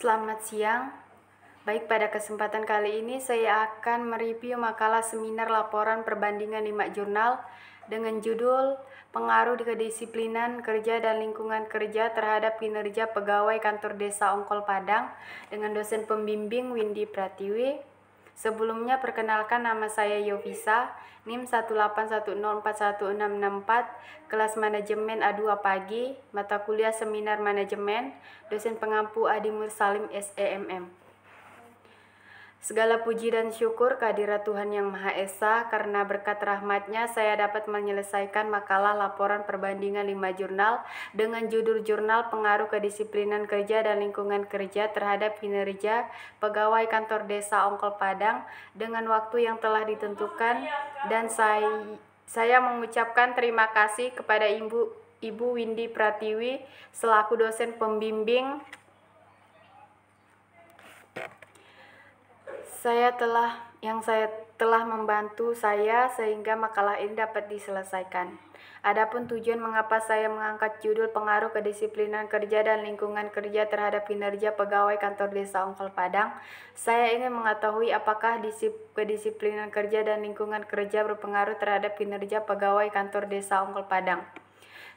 Selamat siang. Baik, pada kesempatan kali ini saya akan mereview makalah seminar laporan perbandingan 5 jurnal dengan judul Pengaruh Kedisiplinan Kerja dan Lingkungan Kerja Terhadap Kinerja Pegawai Kantor Desa Ongkol Padang dengan dosen pembimbing Windy Pratiwi. Sebelumnya perkenalkan, nama saya Yovisa, NIM 181041664, kelas manajemen A2 pagi, mata kuliah seminar manajemen, dosen pengampu Adi Mursalim SEMM. Segala puji dan syukur kehadirat Tuhan Yang Maha Esa, karena berkat rahmat-Nya saya dapat menyelesaikan makalah laporan perbandingan 5 jurnal dengan judul Jurnal Pengaruh Kedisiplinan Kerja dan Lingkungan Kerja Terhadap Kinerja Pegawai Kantor Desa Ongkol Padang dengan waktu yang telah ditentukan, dan saya mengucapkan terima kasih kepada Ibu Windy Pratiwi selaku dosen pembimbing. Saya telah membantu saya sehingga makalah ini dapat diselesaikan. Adapun tujuan mengapa saya mengangkat judul Pengaruh Kedisiplinan Kerja dan Lingkungan Kerja Terhadap Kinerja Pegawai Kantor Desa Ongkol Padang, saya ingin mengetahui apakah kedisiplinan kerja dan lingkungan kerja berpengaruh terhadap kinerja pegawai kantor Desa Ongkol Padang.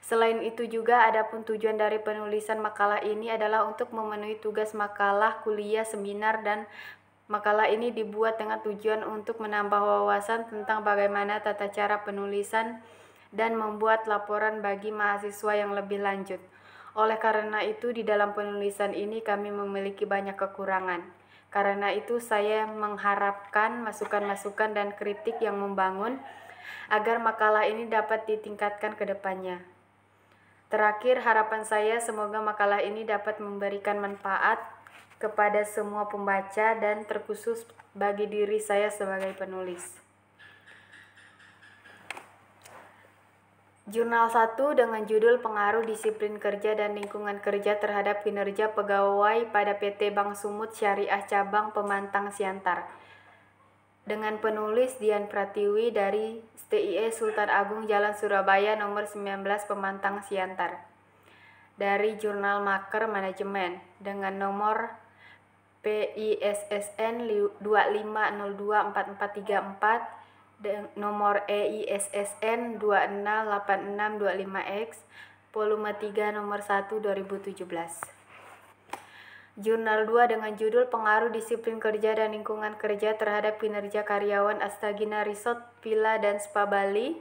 Selain itu juga, adapun tujuan dari penulisan makalah ini adalah untuk memenuhi tugas makalah, kuliah, seminar, dan makalah ini dibuat dengan tujuan untuk menambah wawasan tentang bagaimana tata cara penulisan dan membuat laporan bagi mahasiswa yang lebih lanjut. Oleh karena itu, di dalam penulisan ini kami memiliki banyak kekurangan. Karena itu, saya mengharapkan masukan-masukan dan kritik yang membangun agar makalah ini dapat ditingkatkan ke depannya. Terakhir, harapan saya semoga makalah ini dapat memberikan manfaat kepada semua pembaca dan terkhusus bagi diri saya sebagai penulis. Jurnal 1 dengan judul Pengaruh Disiplin Kerja dan Lingkungan Kerja Terhadap Kinerja Pegawai pada PT Bank Sumut Syariah Cabang Pemantang Siantar, dengan penulis Dian Pratiwi dari STIE Sultan Agung Jalan Surabaya nomor 19 Pemantang Siantar. Dari Jurnal Maker Manajemen dengan nomor PISSN 25024434, nomor EISSN 268625X, volume 3 nomor 1 2017. Jurnal 2 dengan judul Pengaruh Disiplin Kerja dan Lingkungan Kerja Terhadap Kinerja Karyawan Astagina Resort Villa dan Spa Bali,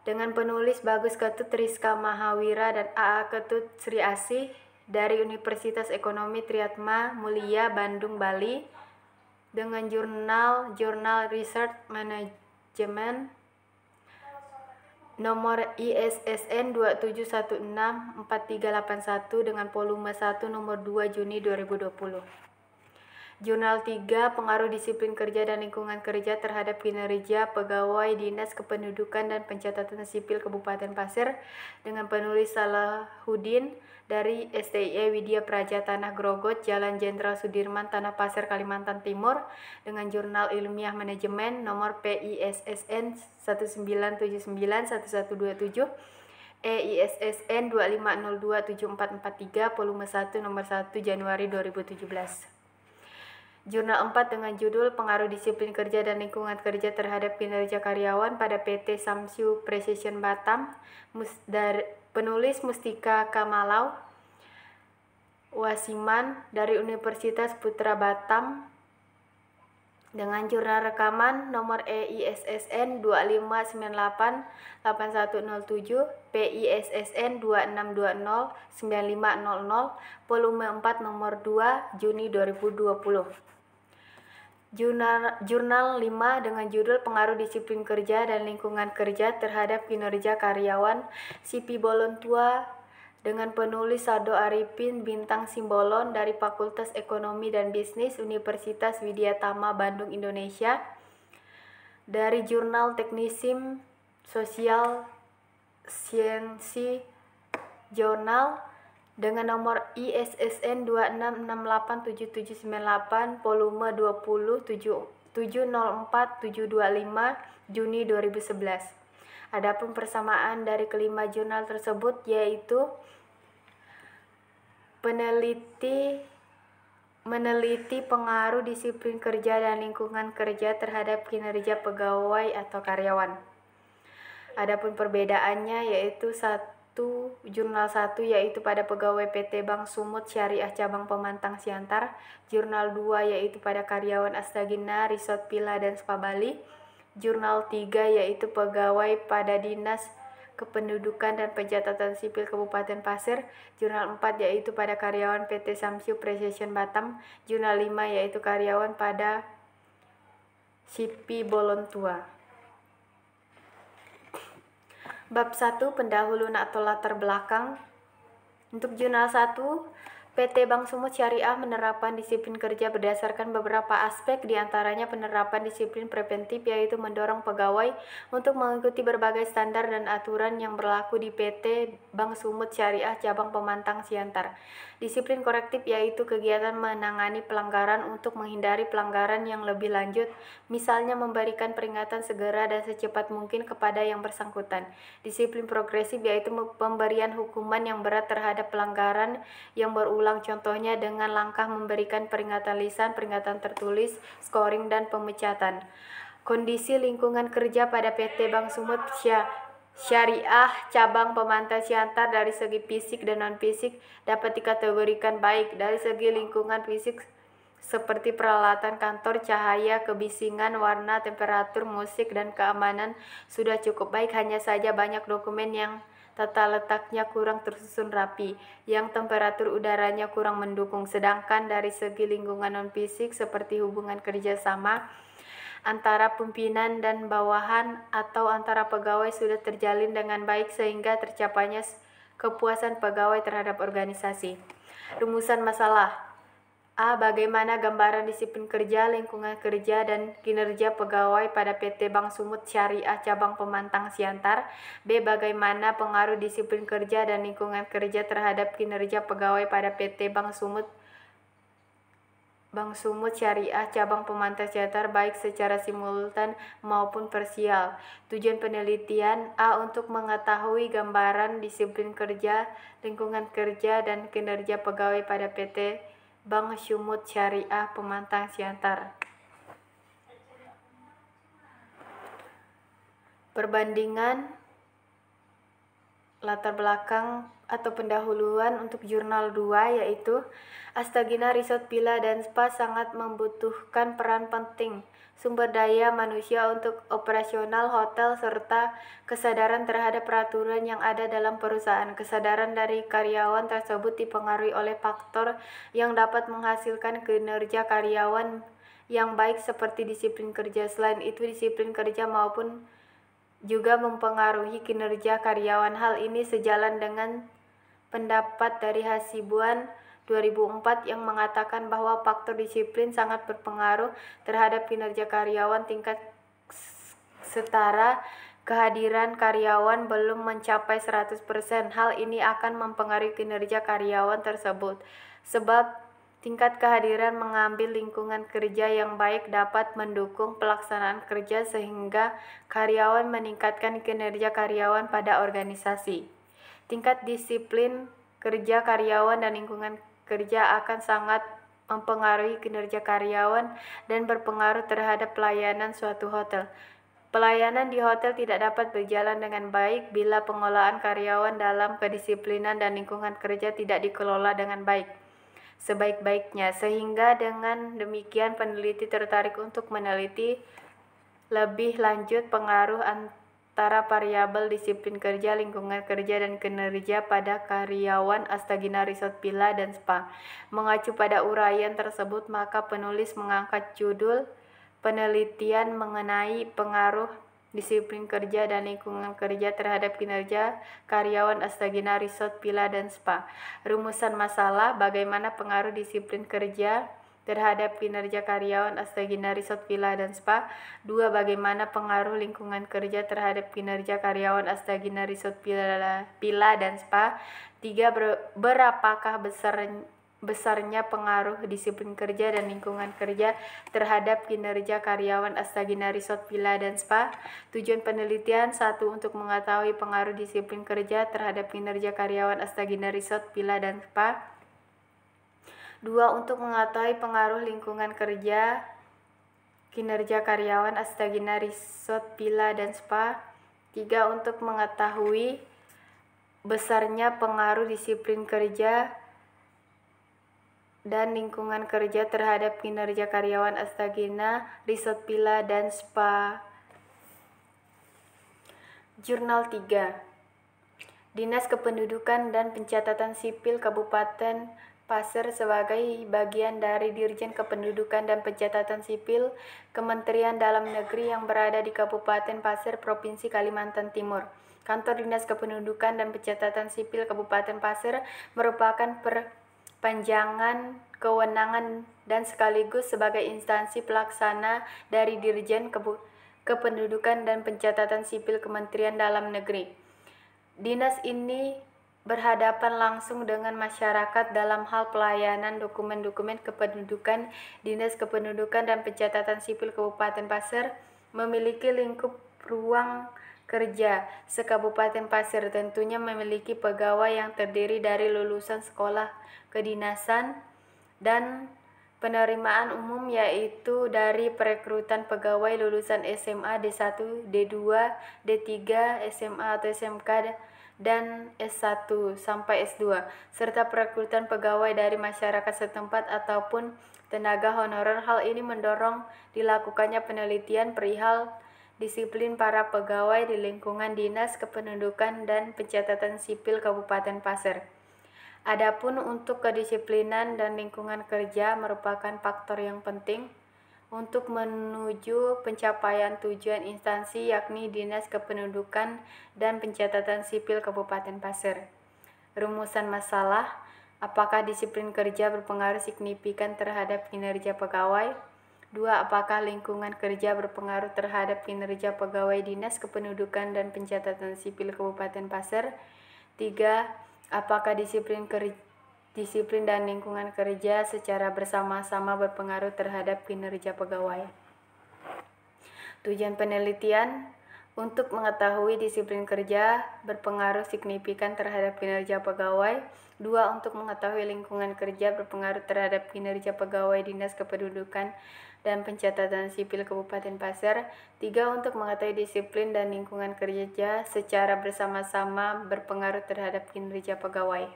dengan penulis Bagus Ketut Rizka Mahawira dan AA Ketut Sri Asih dari Universitas Ekonomi Triatma Mulia Bandung Bali, dengan jurnal Research Management nomor ISSN 27164381 dengan volume 1 nomor 2 Juni 2020. Jurnal 3 Pengaruh Disiplin Kerja dan Lingkungan Kerja Terhadap Kinerja Pegawai Dinas Kependudukan dan Pencatatan Sipil Kabupaten Pasir, dengan penulis Salahuddin dari STIE Widya Praja Tanah Grogot, Jalan Jenderal Sudirman, Tanah Pasir, Kalimantan Timur, dengan jurnal Ilmiah Manajemen nomor PISSN 19791127, EISSN 25027443, volume 1 nomor 1 Januari 2017. Jurnal 4 dengan judul Pengaruh Disiplin Kerja dan Lingkungan Kerja Terhadap Kinerja Karyawan pada PT Samsyu Precision Batam, penulis Mustika Kamalau Wasiman dari Universitas Putra Batam, dengan jurnal rekaman nomor EISSN 25988107, PISSN 26209500, volume 4 nomor 2 Juni 2020. Jurnal 5 dengan judul Pengaruh Disiplin Kerja dan Lingkungan Kerja Terhadap Kinerja Karyawan Sipi Bolontua, dengan penulis Sado Arifin Bintang Simbolon dari Fakultas Ekonomi dan Bisnis Universitas Widyatama Bandung Indonesia, dari Jurnal Teknisim Sosial Siensi Jurnal dengan nomor ISSN 26687798, volume 20 704725 Juni 2011. Adapun persamaan dari kelima jurnal tersebut yaitu peneliti meneliti pengaruh disiplin kerja dan lingkungan kerja terhadap kinerja pegawai atau karyawan. Adapun perbedaannya yaitu jurnal 1 yaitu pada pegawai PT Bank Sumut Syariah Cabang Pemantang Siantar, jurnal 2 yaitu pada karyawan Astagina Resort Villa dan Spa Bali, jurnal 3 yaitu pegawai pada Dinas Kependudukan dan Pencatatan Sipil Kabupaten Pasir, jurnal 4 yaitu pada karyawan PT Samsyu Precision Batam, jurnal 5 yaitu karyawan pada Sipi Bolontua. Bab 1 pendahuluan atau latar belakang. Untuk jurnal 1, PT Bank Sumut Syariah menerapkan disiplin kerja berdasarkan beberapa aspek, diantaranya penerapan disiplin preventif yaitu mendorong pegawai untuk mengikuti berbagai standar dan aturan yang berlaku di PT Bank Sumut Syariah Cabang Pemantang Siantar. Disiplin korektif yaitu kegiatan menangani pelanggaran untuk menghindari pelanggaran yang lebih lanjut, misalnya memberikan peringatan segera dan secepat mungkin kepada yang bersangkutan. Disiplin progresif yaitu pemberian hukuman yang berat terhadap pelanggaran yang berulang, contohnya dengan langkah memberikan peringatan lisan, peringatan tertulis, scoring, dan pemecatan. Kondisi lingkungan kerja pada PT Bank Sumut Syariah Cabang Pemantang Siantar dari segi fisik dan non-fisik dapat dikategorikan baik. Dari segi lingkungan fisik seperti peralatan kantor, cahaya, kebisingan, warna, temperatur, musik, dan keamanan sudah cukup baik, hanya saja banyak dokumen yang tata letaknya kurang tersusun rapi, yang temperatur udaranya kurang mendukung. Sedangkan dari segi lingkungan non-fisik seperti hubungan kerjasama antara pimpinan dan bawahan atau antara pegawai sudah terjalin dengan baik sehingga tercapainya kepuasan pegawai terhadap organisasi. Rumusan masalah. A. Bagaimana gambaran disiplin kerja, lingkungan kerja, dan kinerja pegawai pada PT Bank Sumut Syariah Cabang Pemantang Siantar. B. Bagaimana pengaruh disiplin kerja dan lingkungan kerja terhadap kinerja pegawai pada PT Bank Sumut Syariah Cabang Pemantang Siantar baik secara simultan maupun parsial. Tujuan penelitian. A. Untuk mengetahui gambaran disiplin kerja, lingkungan kerja, dan kinerja pegawai pada PT Bank Sumut Syariah Pemantang Siantar. Perbandingan latar belakang atau pendahuluan untuk jurnal 2 yaitu Astagina Resort Villa dan Spa sangat membutuhkan peran penting sumber daya manusia untuk operasional hotel serta kesadaran terhadap peraturan yang ada dalam perusahaan. Kesadaran dari karyawan tersebut dipengaruhi oleh faktor yang dapat menghasilkan kinerja karyawan yang baik seperti disiplin kerja. Selain itu, disiplin kerja maupun juga mempengaruhi kinerja karyawan. Hal ini sejalan dengan pendapat dari Hasibuan 2004 yang mengatakan bahwa faktor disiplin sangat berpengaruh terhadap kinerja karyawan. Tingkat setara kehadiran karyawan belum mencapai 100%. Hal ini akan mempengaruhi kinerja karyawan tersebut, sebab tingkat kehadiran mengambil lingkungan kerja yang baik dapat mendukung pelaksanaan kerja sehingga karyawan meningkatkan kinerja karyawan pada organisasi. Tingkat disiplin kerja karyawan dan lingkungan kerja akan sangat mempengaruhi kinerja karyawan dan berpengaruh terhadap pelayanan suatu hotel. Pelayanan di hotel tidak dapat berjalan dengan baik bila pengelolaan karyawan dalam kedisiplinan dan lingkungan kerja tidak dikelola dengan baik sebaik-baiknya, sehingga dengan demikian peneliti tertarik untuk meneliti lebih lanjut pengaruh antara variabel disiplin kerja, lingkungan kerja, dan kinerja pada karyawan Astagina Resort Villa dan Spa. Mengacu pada uraian tersebut, maka penulis mengangkat judul penelitian mengenai pengaruh disiplin kerja dan lingkungan kerja terhadap kinerja karyawan Astagina Resort Villa dan Spa. Rumusan masalah. Bagaimana pengaruh disiplin kerja terhadap kinerja karyawan Astagina Resort Villa dan Spa. 2. Bagaimana pengaruh lingkungan kerja terhadap kinerja karyawan Astagina Resort Villa dan Spa. 3. Berapakah besarnya pengaruh disiplin kerja dan lingkungan kerja terhadap kinerja karyawan Astagina Resort Villa dan Spa. Tujuan penelitian. 1. Untuk mengetahui pengaruh disiplin kerja terhadap kinerja karyawan Astagina Resort Villa dan Spa. 2. Untuk mengetahui pengaruh lingkungan kerja, kinerja karyawan Astagina Resort Villa dan Spa. 3. Untuk mengetahui besarnya pengaruh disiplin kerja dan lingkungan kerja terhadap kinerja karyawan Astagina Resort Villa dan Spa. Jurnal 3. Dinas Kependudukan dan Pencatatan Sipil Kabupaten Pasir sebagai bagian dari Dirjen Kependudukan dan Pencatatan Sipil Kementerian Dalam Negeri yang berada di Kabupaten Pasir, Provinsi Kalimantan Timur. Kantor Dinas Kependudukan dan Pencatatan Sipil Kabupaten Pasir merupakan perpanjangan kewenangan dan sekaligus sebagai instansi pelaksana dari Dirjen Kependudukan dan Pencatatan Sipil Kementerian Dalam Negeri. Dinas ini berhadapan langsung dengan masyarakat dalam hal pelayanan dokumen-dokumen kependudukan. Dinas Kependudukan dan Pencatatan Sipil Kabupaten Pasir memiliki lingkup ruang kerja se-Kabupaten Pasir, tentunya memiliki pegawai yang terdiri dari lulusan sekolah kedinasan dan penerimaan umum, yaitu dari perekrutan pegawai lulusan SMA D1, D2, D3, SMA atau SMK dan S1 sampai S2, serta perekrutan pegawai dari masyarakat setempat ataupun tenaga honorer. Hal ini mendorong dilakukannya penelitian perihal disiplin para pegawai di lingkungan Dinas Kependudukan dan Pencatatan Sipil Kabupaten Pasir. Adapun untuk kedisiplinan dan lingkungan kerja merupakan faktor yang penting untuk menuju pencapaian tujuan instansi, yakni Dinas Kependudukan dan Pencatatan Sipil Kabupaten Pasir. Rumusan masalah: apakah disiplin kerja berpengaruh signifikan terhadap kinerja pegawai? 2. Apakah lingkungan kerja berpengaruh terhadap kinerja pegawai Dinas Kependudukan dan Pencatatan Sipil Kabupaten Pasir? 3. Apakah disiplin dan lingkungan kerja secara bersama-sama berpengaruh terhadap kinerja pegawai? Tujuan penelitian: untuk mengetahui disiplin kerja berpengaruh signifikan terhadap kinerja pegawai. 2. Untuk mengetahui lingkungan kerja berpengaruh terhadap kinerja pegawai Dinas Kependudukan dan Pencatatan Sipil Kabupaten Pasir. 3. Untuk mengetahui disiplin dan lingkungan kerja secara bersama-sama berpengaruh terhadap kinerja pegawai.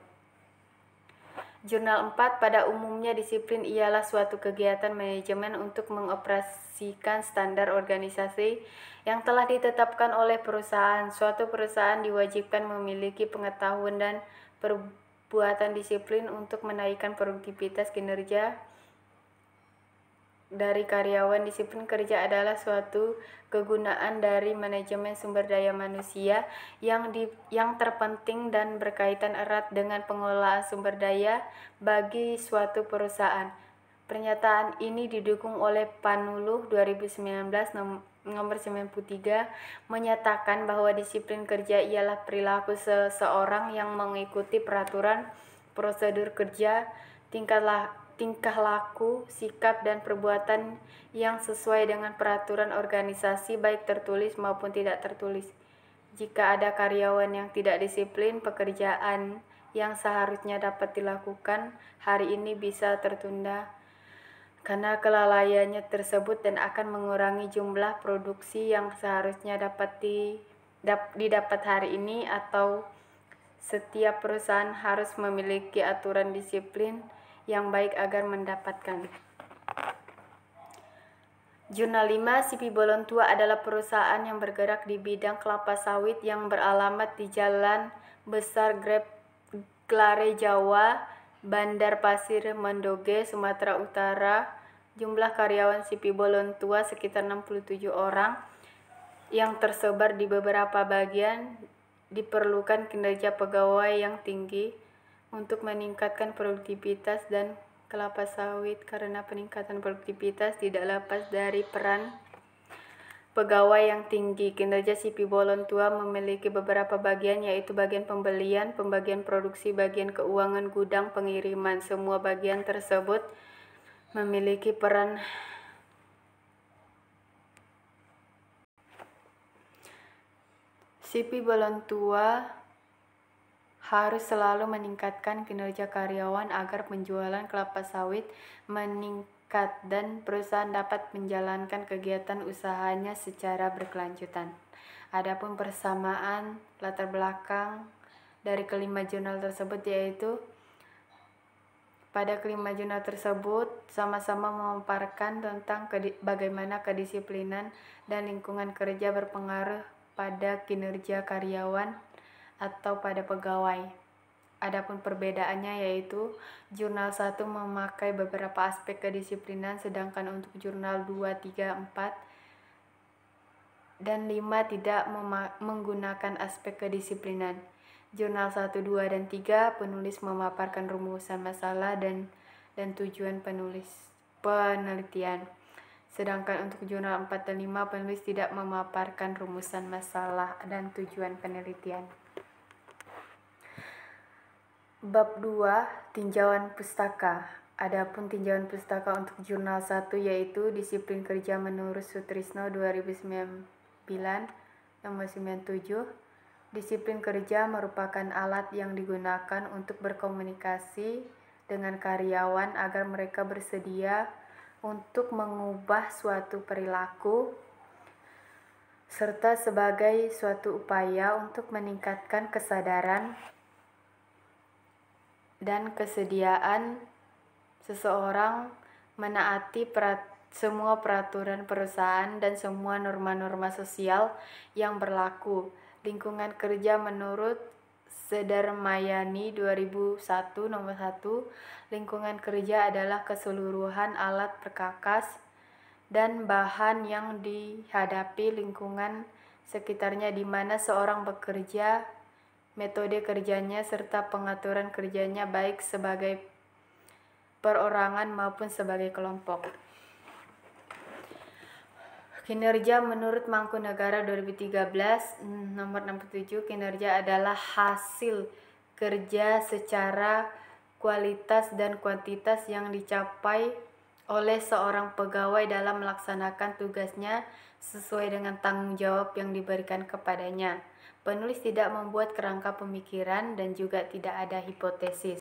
Jurnal 4. Pada umumnya disiplin ialah suatu kegiatan manajemen untuk mengoperasikan standar organisasi yang telah ditetapkan oleh perusahaan. Suatu perusahaan diwajibkan memiliki pengetahuan dan perbuatan disiplin untuk menaikkan produktivitas kinerja dari karyawan. Disiplin kerja adalah suatu kegunaan dari manajemen sumber daya manusia yang terpenting dan berkaitan erat dengan pengelolaan sumber daya bagi suatu perusahaan. Pernyataan ini didukung oleh Panuluh 2019 nomor 93, menyatakan bahwa disiplin kerja ialah perilaku seseorang yang mengikuti peraturan, prosedur kerja, tingkah laku, sikap, dan perbuatan yang sesuai dengan peraturan organisasi, baik tertulis maupun tidak tertulis. Jika ada karyawan yang tidak disiplin, pekerjaan yang seharusnya dapat dilakukan hari ini bisa tertunda karena kelalaiannya tersebut dan akan mengurangi jumlah produksi yang seharusnya dapat didapat hari ini. Atau setiap perusahaan harus memiliki aturan disiplin yang baik agar mendapatkan. Jurnal 5. Sipi Bolon Tua adalah perusahaan yang bergerak di bidang kelapa sawit yang beralamat di Jalan Besar Glare Jawa, Bandar Pasir Mendoge, Sumatera Utara. Jumlah karyawan Sipi Bolon Tua sekitar 67 orang yang tersebar di beberapa bagian. Diperlukan kinerja pegawai yang tinggi untuk meningkatkan produktivitas dan kelapa sawit. Karena peningkatan produktivitas tidak lepas dari peran pegawai yang tinggi. Kinerja Sipi Bolon Tua memiliki beberapa bagian, yaitu bagian pembelian, pembagian produksi, bagian keuangan, gudang, pengiriman. Semua bagian tersebut memiliki peran Sipi Bolon Tua harus selalu meningkatkan kinerja karyawan agar penjualan kelapa sawit meningkat dan perusahaan dapat menjalankan kegiatan usahanya secara berkelanjutan. Adapun persamaan latar belakang dari kelima jurnal tersebut yaitu pada kelima jurnal tersebut sama-sama memaparkan tentang bagaimana kedisiplinan dan lingkungan kerja berpengaruh pada kinerja karyawan atau pada pegawai. Adapun perbedaannya yaitu jurnal 1 memakai beberapa aspek kedisiplinan, sedangkan untuk jurnal 2, 3, 4, dan 5 tidak menggunakan aspek kedisiplinan. Jurnal 1, 2, dan 3 penulis memaparkan rumusan masalah dan tujuan penelitian. Sedangkan untuk jurnal 4 dan 5 penulis tidak memaparkan rumusan masalah dan tujuan penelitian. Bab 2. Tinjauan pustaka. Adapun tinjauan pustaka untuk jurnal 1 yaitu Disiplin Kerja menurut Sutrisno 2009 nomor 97. Disiplin kerja merupakan alat yang digunakan untuk berkomunikasi dengan karyawan agar mereka bersedia untuk mengubah suatu perilaku serta sebagai suatu upaya untuk meningkatkan kesadaran dan kesediaan seseorang menaati semua peraturan perusahaan dan semua norma-norma sosial yang berlaku. Lingkungan kerja menurut Sedermayani 2001 nomor 1, lingkungan kerja adalah keseluruhan alat perkakas dan bahan yang dihadapi lingkungan sekitarnya di mana seorang bekerja, metode kerjanya, serta pengaturan kerjanya baik sebagai perorangan maupun sebagai kelompok. Kinerja menurut Mangkunegara 2013 nomor 67, kinerja adalah hasil kerja secara kualitas dan kuantitas yang dicapai oleh seorang pegawai dalam melaksanakan tugasnya sesuai dengan tanggung jawab yang diberikan kepadanya. Penulis tidak membuat kerangka pemikiran dan juga tidak ada hipotesis.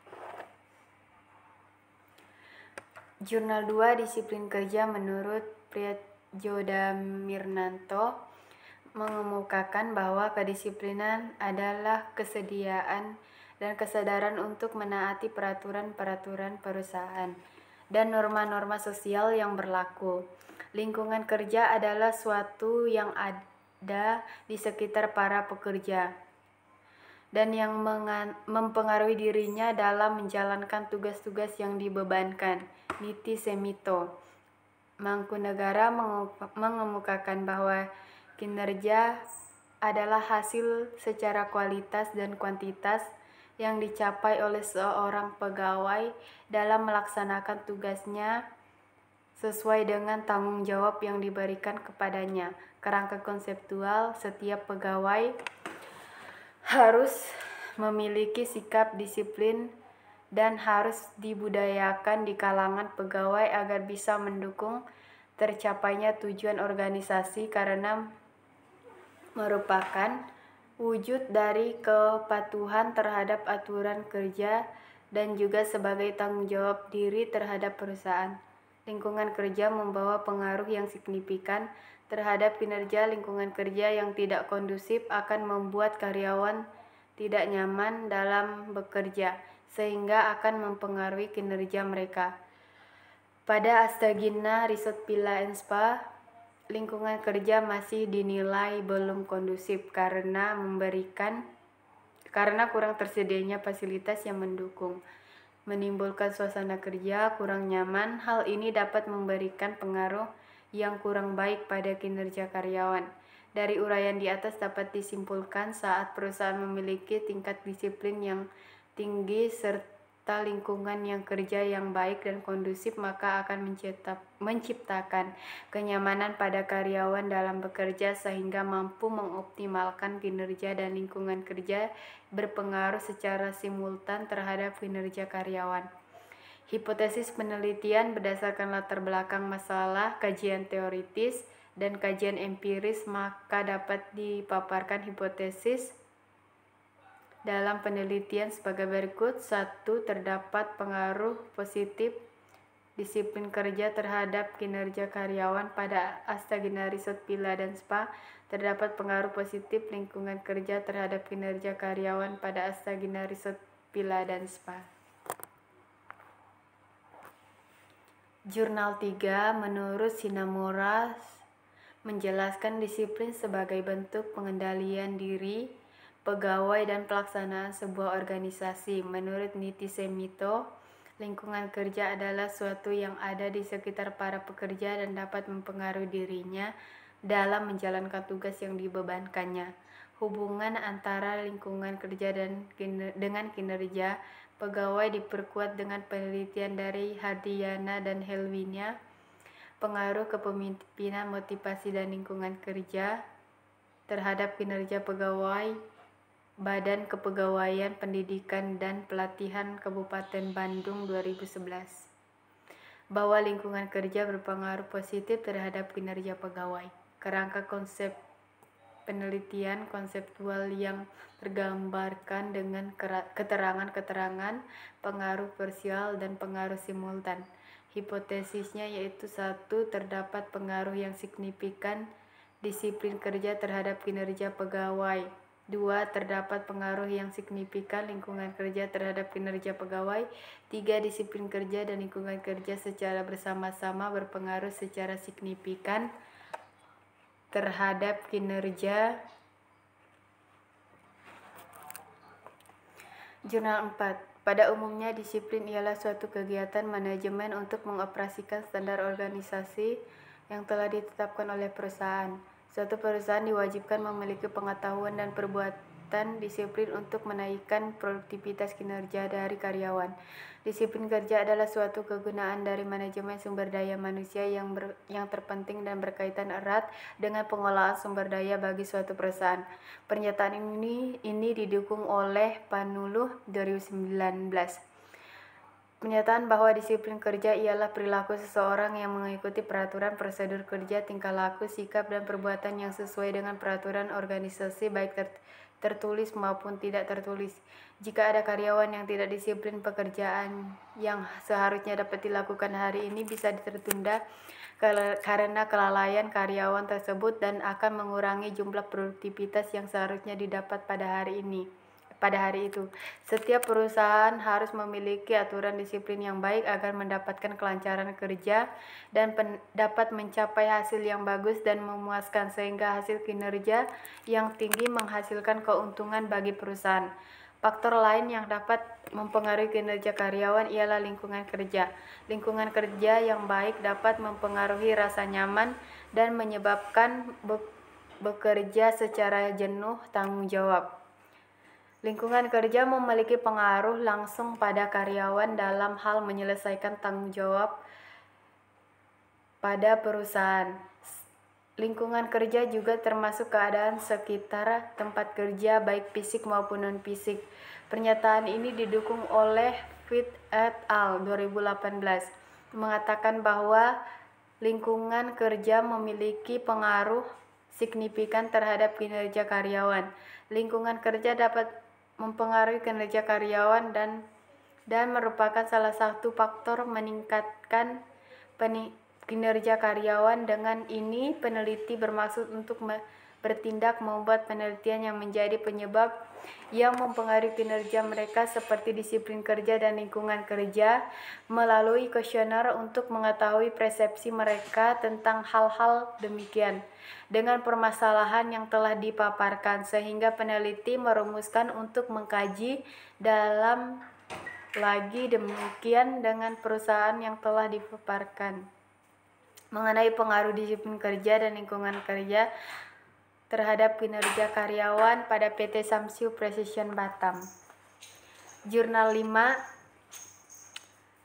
Jurnal 2 Disiplin Kerja menurut Priatjodamirnanto mengemukakan bahwa kedisiplinan adalah kesediaan dan kesadaran untuk menaati peraturan-peraturan perusahaan dan norma-norma sosial yang berlaku. Lingkungan kerja adalah suatu yang ada di sekitar para pekerja dan yang mempengaruhi dirinya dalam menjalankan tugas-tugas yang dibebankan. Niti Semito. Mangkunegara mengemukakan bahwa kinerja adalah hasil secara kualitas dan kuantitas yang dicapai oleh seorang pegawai dalam melaksanakan tugasnya sesuai dengan tanggung jawab yang diberikan kepadanya. Kerangka konseptual, setiap pegawai harus memiliki sikap disiplin dan harus dibudayakan di kalangan pegawai agar bisa mendukung tercapainya tujuan organisasi karena merupakan wujud dari kepatuhan terhadap aturan kerja dan juga sebagai tanggung jawab diri terhadap perusahaan. Lingkungan kerja membawa pengaruh yang signifikan terhadap kinerja. Lingkungan kerja yang tidak kondusif akan membuat karyawan tidak nyaman dalam bekerja, sehingga akan mempengaruhi kinerja mereka. Pada Astagina Riset Pila and Spa, lingkungan kerja masih dinilai belum kondusif karena kurang tersedianya fasilitas yang mendukung, menimbulkan suasana kerja kurang nyaman. Hal ini dapat memberikan pengaruh yang kurang baik pada kinerja karyawan. Dari uraian di atas dapat disimpulkan saat perusahaan memiliki tingkat disiplin yang tinggi serta lingkungan yang kerja yang baik dan kondusif, maka akan menciptakan kenyamanan pada karyawan dalam bekerja sehingga mampu mengoptimalkan kinerja, dan lingkungan kerja berpengaruh secara simultan terhadap kinerja karyawan. Hipotesis penelitian berdasarkan latar belakang masalah, kajian teoritis, dan kajian empiris, maka dapat dipaparkan hipotesis dalam penelitian sebagai berikut. 1. Terdapat pengaruh positif disiplin kerja terhadap kinerja karyawan pada Astagina Resort Villa dan Spa. Terdapat pengaruh positif lingkungan kerja terhadap kinerja karyawan pada Astagina Resort Villa dan Spa. Jurnal 3, menurut Sinamura menjelaskan disiplin sebagai bentuk pengendalian diri pegawai dan pelaksanaan sebuah organisasi. Menurut Niti Semito, lingkungan kerja adalah suatu yang ada di sekitar para pekerja dan dapat mempengaruhi dirinya dalam menjalankan tugas yang dibebankannya. Hubungan antara lingkungan kerja dengan kinerja pegawai diperkuat dengan penelitian dari Hardiyana dan Helwinia. Pengaruh kepemimpinan, motivasi, dan lingkungan kerja terhadap kinerja pegawai. Badan Kepegawaian Pendidikan dan Pelatihan Kabupaten Bandung 2011. Bahwa lingkungan kerja berpengaruh positif terhadap kinerja pegawai. Kerangka konsep penelitian konseptual yang tergambarkan dengan keterangan-keterangan, pengaruh parsial, dan pengaruh simultan. Hipotesisnya yaitu 1. Terdapat pengaruh yang signifikan disiplin kerja terhadap kinerja pegawai. 2. Terdapat pengaruh yang signifikan lingkungan kerja terhadap kinerja pegawai. 3. Disiplin kerja dan lingkungan kerja secara bersama-sama berpengaruh secara signifikan terhadap kinerja. Jurnal 4. Pada umumnya, disiplin ialah suatu kegiatan manajemen untuk mengoperasikan standar organisasi yang telah ditetapkan oleh perusahaan. Suatu perusahaan diwajibkan memiliki pengetahuan dan perbuatan disiplin untuk menaikkan produktivitas kinerja dari karyawan. Disiplin kerja adalah suatu kegunaan dari manajemen sumber daya manusia yang terpenting dan berkaitan erat dengan pengolahan sumber daya bagi suatu perusahaan. Pernyataan ini didukung oleh Panuluh 2019. Pernyataan bahwa disiplin kerja ialah perilaku seseorang yang mengikuti peraturan prosedur kerja, tingkah laku, sikap, dan perbuatan yang sesuai dengan peraturan organisasi baik tertulis maupun tidak tertulis. Jika ada karyawan yang tidak disiplin, pekerjaan yang seharusnya dapat dilakukan hari ini bisa tertunda karena kelalaian karyawan tersebut dan akan mengurangi jumlah produktivitas yang seharusnya didapat pada hari itu. Setiap perusahaan harus memiliki aturan disiplin yang baik agar mendapatkan kelancaran kerja dan dapat mencapai hasil yang bagus dan memuaskan, sehingga hasil kinerja yang tinggi menghasilkan keuntungan bagi perusahaan. Faktor lain yang dapat mempengaruhi kinerja karyawan ialah lingkungan kerja. Lingkungan kerja yang baik dapat mempengaruhi rasa nyaman dan menyebabkan bekerja secara jenuh tanggung jawab. Lingkungan kerja memiliki pengaruh langsung pada karyawan dalam hal menyelesaikan tanggung jawab pada perusahaan. Lingkungan kerja juga termasuk keadaan sekitar tempat kerja baik fisik maupun non-fisik. Pernyataan ini didukung oleh Fit et al. 2018 mengatakan bahwa lingkungan kerja memiliki pengaruh signifikan terhadap kinerja karyawan. Lingkungan kerja dapat mempengaruhi kinerja karyawan dan merupakan salah satu faktor meningkatkan kinerja karyawan. Dengan ini, peneliti bermaksud untuk bertindak membuat penelitian yang menjadi penyebab yang mempengaruhi kinerja mereka seperti disiplin kerja dan lingkungan kerja melalui kuesioner untuk mengetahui persepsi mereka tentang hal-hal demikian dengan permasalahan yang telah dipaparkan, sehingga peneliti merumuskan untuk mengkaji dalam lagi demikian dengan perusahaan yang telah dipaparkan mengenai pengaruh disiplin kerja dan lingkungan kerja terhadap kinerja karyawan pada PT Samsiu Precision Batam. Jurnal 5,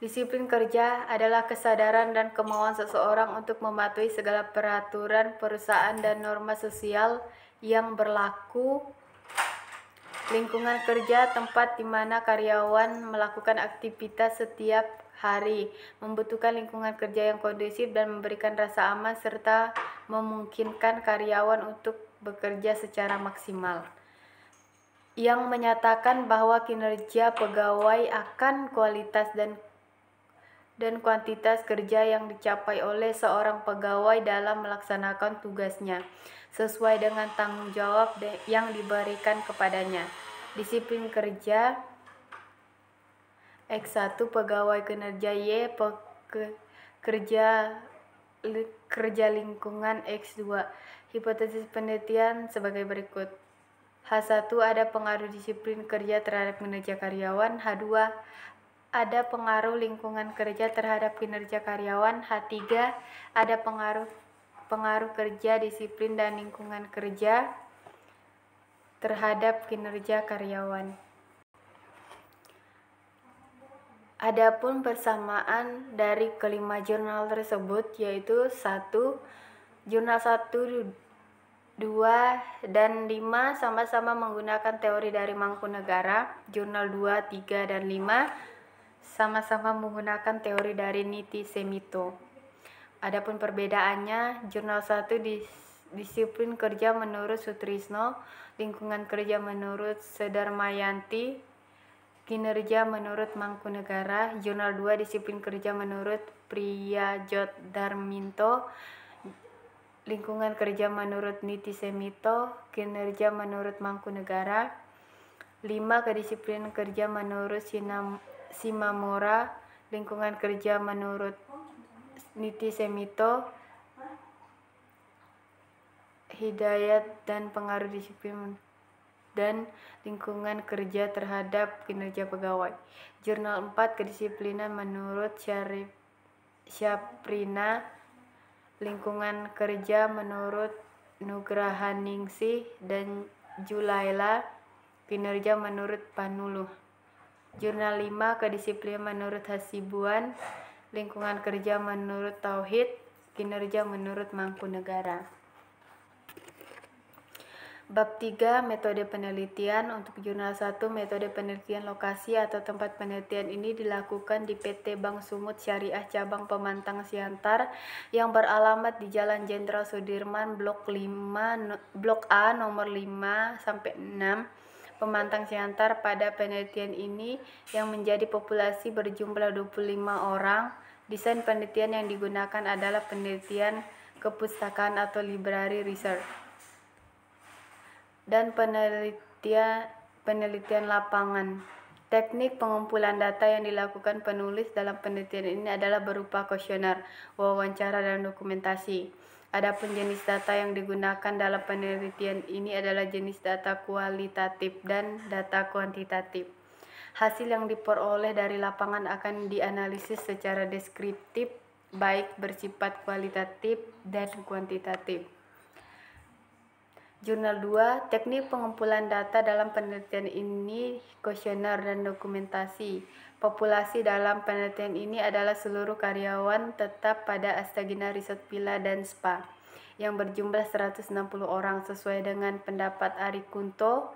disiplin kerja adalah kesadaran dan kemauan seseorang untuk mematuhi segala peraturan perusahaan dan norma sosial yang berlaku. Lingkungan kerja tempat di mana karyawan melakukan aktivitas setiap hari membutuhkan lingkungan kerja yang kondusif dan memberikan rasa aman serta memungkinkan karyawan untuk bekerja secara maksimal. yang menyatakan bahwa kinerja pegawai akan kualitas dan kuantitas kerja yang dicapai oleh seorang pegawai dalam melaksanakan tugasnya sesuai dengan tanggung jawab yang diberikan kepadanya. Disiplin kerja X1 pegawai kinerja Y kerja lingkungan X2. Hipotesis penelitian sebagai berikut. H1 ada pengaruh disiplin kerja terhadap kinerja karyawan. H2 ada pengaruh lingkungan kerja terhadap kinerja karyawan. H3 ada pengaruh kerja, disiplin, dan lingkungan kerja terhadap kinerja karyawan. Adapun persamaan dari kelima jurnal tersebut yaitu 1. Jurnal 1, 2, dan 5 sama-sama menggunakan teori dari Mangkunegara. Jurnal 2, 3, dan 5 sama-sama menggunakan teori dari Niti Semito. Adapun perbedaannya, jurnal 1 disiplin kerja menurut Sutrisno, lingkungan kerja menurut Sedarmayanti, kinerja menurut Mangkunegara. Jurnal 2 disiplin kerja menurut Priyajotdarminto, lingkungan kerja menurut Niti Semito, kinerja menurut Mangkunegara. 5. Kedisiplinan kerja menurut Shimamura, lingkungan kerja menurut Niti Semito, hidayat dan pengaruh disiplin dan lingkungan kerja terhadap kinerja pegawai. Jurnal 4 kedisiplinan menurut Syaprina, lingkungan kerja menurut Nugrahaningsih dan Julaila, kinerja menurut Panuluh. Jurnal 5 kedisiplinan menurut Hasibuan, lingkungan kerja menurut Tauhid, kinerja menurut Mangkunegara. Bab 3. Metode penelitian. Untuk jurnal 1, metode penelitian lokasi atau tempat penelitian ini dilakukan di PT Bank Sumut Syariah Cabang Pemantang Siantar yang beralamat di Jalan Jenderal Sudirman, Blok A nomor 5-6, Pemantang Siantar. Pada penelitian ini yang menjadi populasi berjumlah 25 orang, desain penelitian yang digunakan adalah penelitian kepustakaan atau library research, dan penelitian lapangan. Teknik pengumpulan data yang dilakukan penulis dalam penelitian ini adalah berupa kuesioner, wawancara, dan dokumentasi. Adapun jenis data yang digunakan dalam penelitian ini adalah jenis data kualitatif dan data kuantitatif. Hasil yang diperoleh dari lapangan akan dianalisis secara deskriptif, baik bersifat kualitatif dan kuantitatif. Jurnal 2, teknik pengumpulan data dalam penelitian ini kuesioner dan dokumentasi. Populasi dalam penelitian ini adalah seluruh karyawan tetap pada Astagina Resort Villa dan Spa yang berjumlah 160 orang sesuai dengan pendapat Ari Kunto.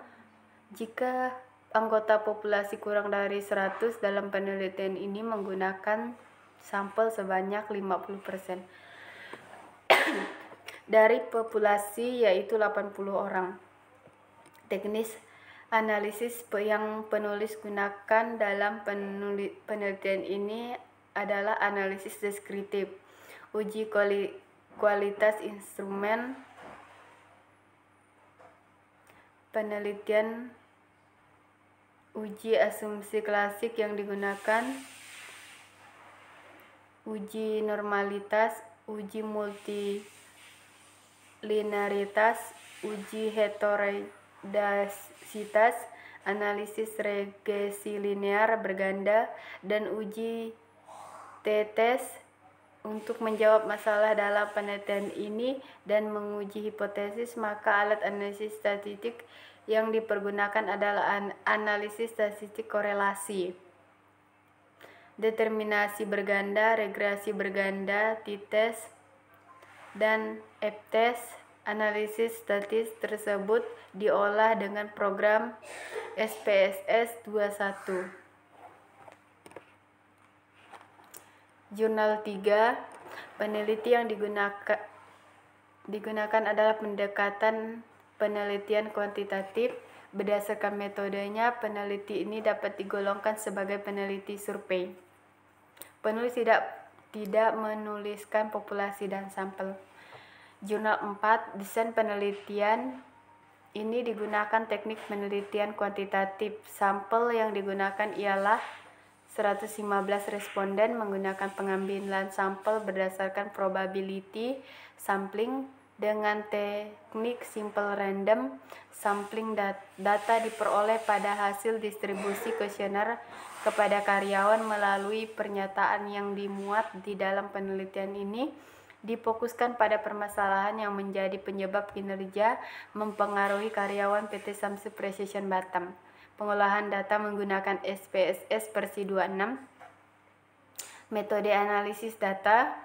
Jika anggota populasi kurang dari 100 dalam penelitian ini menggunakan sampel sebanyak 50% dari populasi, yaitu 80 orang. Teknis analisis yang penulis gunakan dalam penelitian ini adalah analisis deskriptif, uji kualitas instrumen penelitian, uji asumsi klasik yang digunakan, uji normalitas, uji multilinearitas, uji heterodasitas, analisis regresi linear berganda, dan uji t-test. Untuk menjawab masalah dalam penelitian ini dan menguji hipotesis, maka alat analisis statistik yang dipergunakan adalah analisis statistik korelasi, determinasi berganda, regresi berganda, t-test, dan f-test. Analisis statistik tersebut diolah dengan program SPSS 21. Jurnal 3, peneliti yang digunakan adalah pendekatan penelitian kuantitatif, Berdasarkan metodenya, peneliti ini dapat digolongkan sebagai peneliti survei. Penulis tidak menuliskan populasi dan sampel. Jurnal 4, desain penelitian. Ini digunakan teknik penelitian kuantitatif. Sampel yang digunakan ialah 115 responden menggunakan pengambilan sampel berdasarkan probability sampling dengan teknik simple random sampling. Data diperoleh pada hasil distribusi kuesioner kepada karyawan melalui pernyataan yang dimuat di dalam penelitian ini difokuskan pada permasalahan yang menjadi penyebab kinerja mempengaruhi karyawan PT Samsung Precision Batam. Pengolahan data menggunakan SPSS versi 26. Metode analisis data,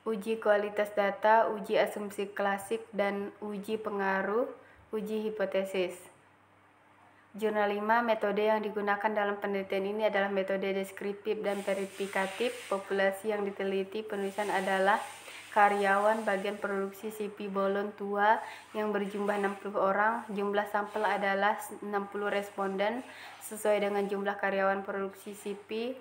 uji kualitas data, uji asumsi klasik, dan uji pengaruh, uji hipotesis. Jurnal 5, metode yang digunakan dalam penelitian ini adalah metode deskriptif dan verifikatif. Populasi yang diteliti penulisan adalah karyawan bagian produksi CP Bolon Tua yang berjumlah 60 orang. Jumlah sampel adalah 60 responden sesuai dengan jumlah karyawan produksi CP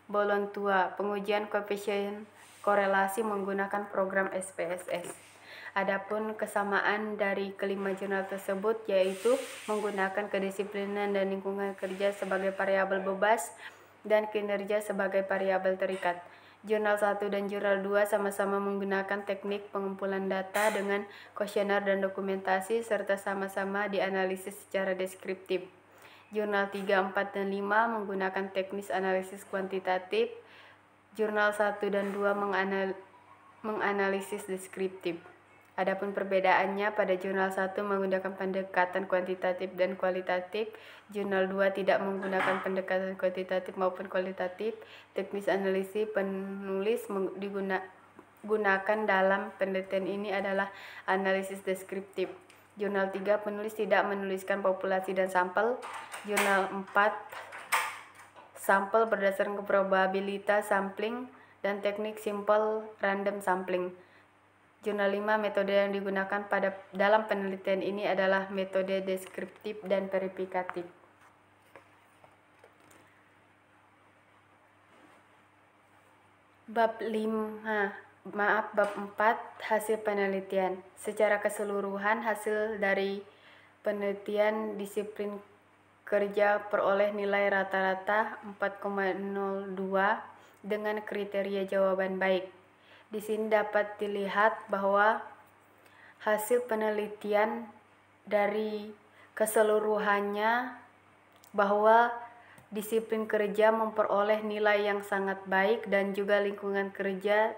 Bolon Tua. Pengujian koefisien korelasi menggunakan program SPSS. Adapun kesamaan dari kelima jurnal tersebut yaitu menggunakan kedisiplinan dan lingkungan kerja sebagai variabel bebas dan kinerja sebagai variabel terikat. Jurnal 1 dan Jurnal 2 sama-sama menggunakan teknik pengumpulan data dengan kuesioner dan dokumentasi serta sama-sama dianalisis secara deskriptif. Jurnal 3, 4, dan 5 menggunakan teknik analisis kuantitatif. Jurnal 1 dan 2 menganalisis deskriptif. Adapun perbedaannya, pada jurnal 1 menggunakan pendekatan kuantitatif dan kualitatif, jurnal 2 tidak menggunakan pendekatan kuantitatif maupun kualitatif. Teknis analisis penulis digunakan dalam penelitian ini adalah analisis deskriptif. Jurnal 3, penulis tidak menuliskan populasi dan sampel. Jurnal 4, sampel berdasarkan probabilitas sampling dan teknik simple random sampling. Jurnal 5, metode yang digunakan dalam penelitian ini adalah metode deskriptif dan verifikatif. Bab 4, hasil penelitian. Secara keseluruhan, hasil dari penelitian disiplin kerja peroleh nilai rata-rata 4,02 dengan kriteria jawaban baik. Di sini dapat dilihat bahwa hasil penelitian dari keseluruhannya bahwa disiplin kerja memperoleh nilai yang sangat baik dan juga lingkungan kerja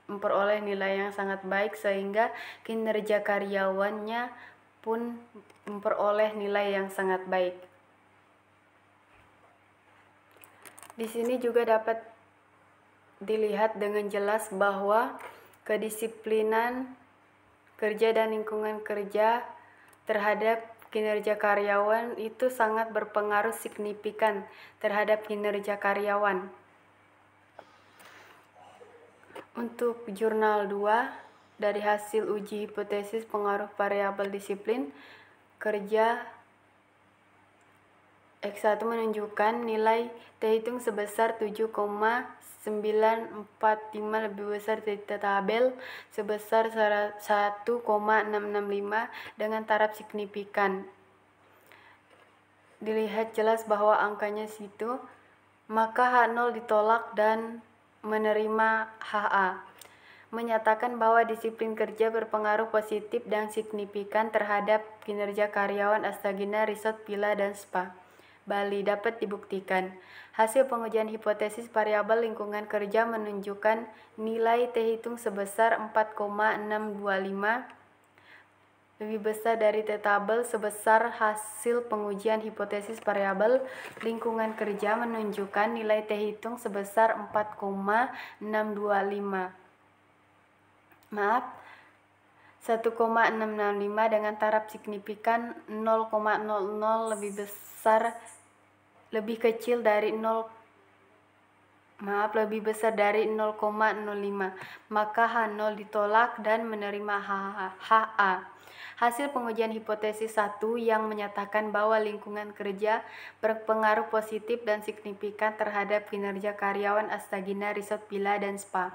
memperoleh nilai yang sangat baik sehingga kinerja karyawannya pun memperoleh nilai yang sangat baik. Di sini juga dapat dilihat dengan jelas bahwa kedisiplinan kerja dan lingkungan kerja terhadap kinerja karyawan itu sangat berpengaruh signifikan terhadap kinerja karyawan. Untuk jurnal 2, dari hasil uji hipotesis pengaruh variabel disiplin kerja X1 menunjukkan nilai terhitung sebesar 7,945 lebih besar dari tabel sebesar 1,665 dengan taraf signifikan. Dilihat jelas bahwa angkanya situ, maka H0 ditolak dan menerima HA. Menyatakan bahwa disiplin kerja berpengaruh positif dan signifikan terhadap kinerja karyawan Astagina Resort Villa dan Spa Bali dapat dibuktikan. Hasil pengujian hipotesis variabel lingkungan kerja menunjukkan nilai terhitung sebesar 4,625 lebih besar dari tabel sebesar. Hasil pengujian hipotesis variabel lingkungan kerja menunjukkan nilai terhitung sebesar 4,625. 1,665 dengan taraf signifikan 0,00 lebih kecil dari 0,00 lebih besar dari 0,05, maka H0 ditolak dan menerima HA. Hasil pengujian hipotesis 1 yang menyatakan bahwa lingkungan kerja berpengaruh positif dan signifikan terhadap kinerja karyawan Astagina Resort Villa dan Spa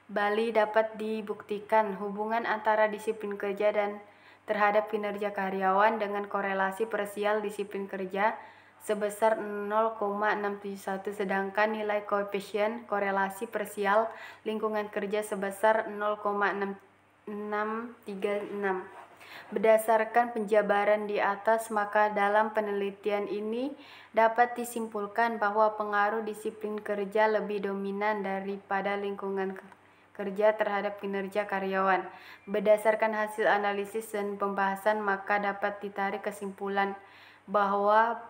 Bali dapat dibuktikan hubungan antara disiplin kerja dan terhadap kinerja karyawan dengan korelasi parsial disiplin kerja sebesar 0,671, sedangkan nilai koefisien korelasi parsial lingkungan kerja sebesar 0,636. Berdasarkan penjabaran di atas, maka dalam penelitian ini dapat disimpulkan bahwa pengaruh disiplin kerja lebih dominan daripada lingkungan kerja terhadap kinerja karyawan. Berdasarkan hasil analisis dan pembahasan, maka dapat ditarik kesimpulan bahwa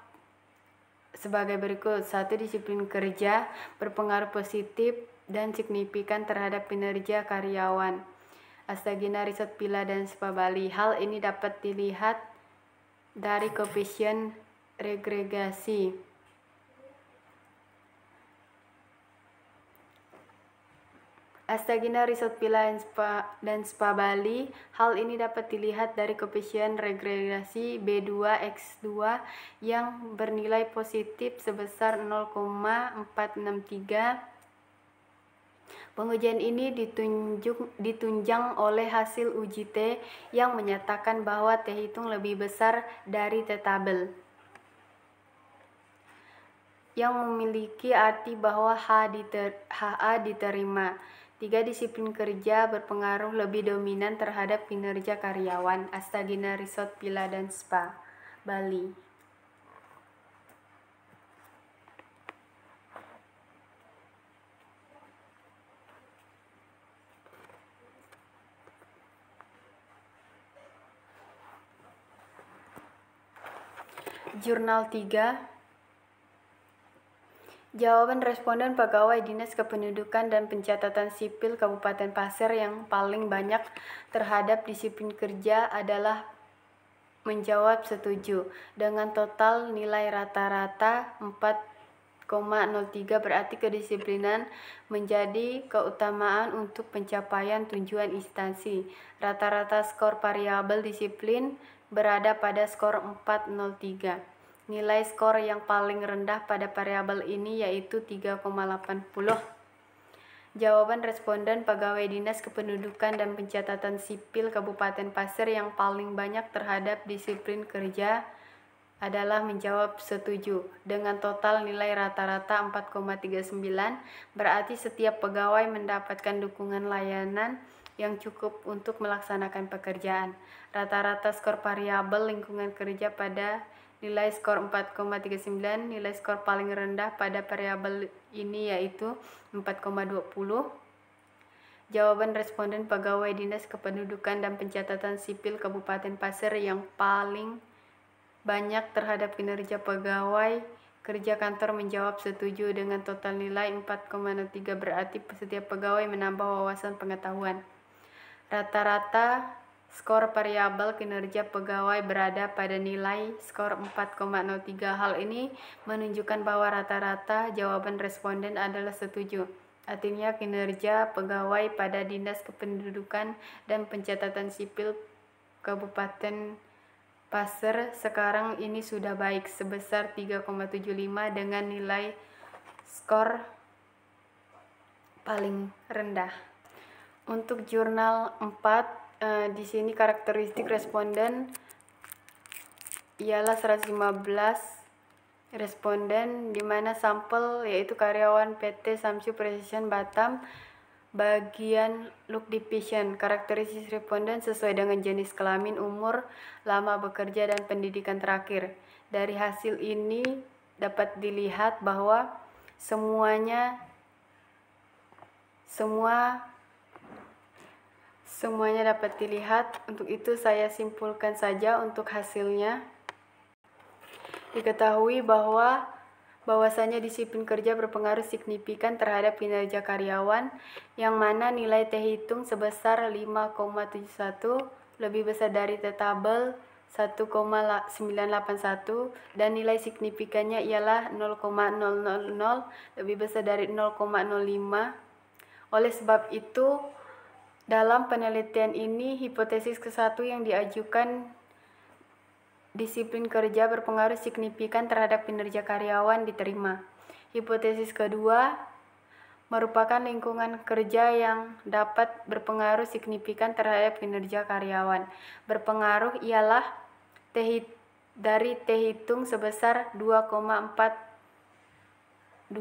sebagai berikut. 1. Disiplin kerja berpengaruh positif dan signifikan terhadap kinerja karyawan Astagina Resort Villa dan Spa Bali. Hal ini dapat dilihat dari koefisien regregasi. Astagina Resort Villa dan Spa Bali. Hal ini dapat dilihat dari koefisien regregasi B2X2 yang bernilai positif sebesar 0,463. Pengujian ini ditunjang oleh hasil uji T yang menyatakan bahwa T hitung lebih besar dari T tabel, yang memiliki arti bahwa HA diterima. 3. Disiplin kerja berpengaruh lebih dominan terhadap kinerja karyawan Astagina Resort Villa dan Spa Bali. Jurnal 3. Jawaban responden pegawai Dinas Kependudukan dan Pencatatan Sipil Kabupaten Pasir yang paling banyak terhadap disiplin kerja adalah menjawab setuju. Dengan total nilai rata-rata 4,03, berarti kedisiplinan menjadi keutamaan untuk pencapaian tujuan instansi. Rata-rata skor variabel disiplin berada pada skor 403. Nilai skor yang paling rendah pada variabel ini yaitu 3,80. Jawaban responden pegawai Dinas Kependudukan dan Pencatatan Sipil Kabupaten Pasir yang paling banyak terhadap disiplin kerja adalah menjawab setuju. Dengan total nilai rata-rata 4,39, berarti setiap pegawai mendapatkan dukungan layanan yang cukup untuk melaksanakan pekerjaan. Rata-rata skor variabel lingkungan kerja pada nilai skor 4,39, nilai skor paling rendah pada variabel ini yaitu 4,20. Jawaban responden pegawai Dinas Kependudukan dan Pencatatan Sipil Kabupaten Pasir yang paling banyak terhadap kinerja pegawai kerja kantor menjawab setuju dengan total nilai 4,03, berarti setiap pegawai menambah wawasan pengetahuan. Rata-rata skor variabel kinerja pegawai berada pada nilai skor 4,03. Hal ini menunjukkan bahwa rata-rata jawaban responden adalah setuju. Artinya kinerja pegawai pada Dinas Kependudukan dan Pencatatan Sipil Kabupaten Pasir sekarang ini sudah baik, sebesar 3,75 dengan nilai skor paling rendah. Untuk jurnal 4, di sini karakteristik responden ialah 115 responden, di mana sampel yaitu karyawan PT Samsu Precision Batam bagian look division. Karakteristik responden sesuai dengan jenis kelamin, umur, lama bekerja, dan pendidikan terakhir. Dari hasil ini dapat dilihat bahwa semuanya dapat dilihat. Untuk itu saya simpulkan saja untuk hasilnya. Diketahui bahwasanya disiplin kerja berpengaruh signifikan terhadap kinerja karyawan, yang mana nilai T hitung sebesar 5,71 lebih besar dari T tabel 1,981 dan nilai signifikannya ialah 0,000 lebih besar dari 0,05. Oleh sebab itu, dalam penelitian ini hipotesis ke-1 yang diajukan disiplin kerja berpengaruh signifikan terhadap kinerja karyawan diterima. Hipotesis kedua merupakan lingkungan kerja yang dapat berpengaruh signifikan terhadap kinerja karyawan. Berpengaruh ialah dari T hitung sebesar 2,482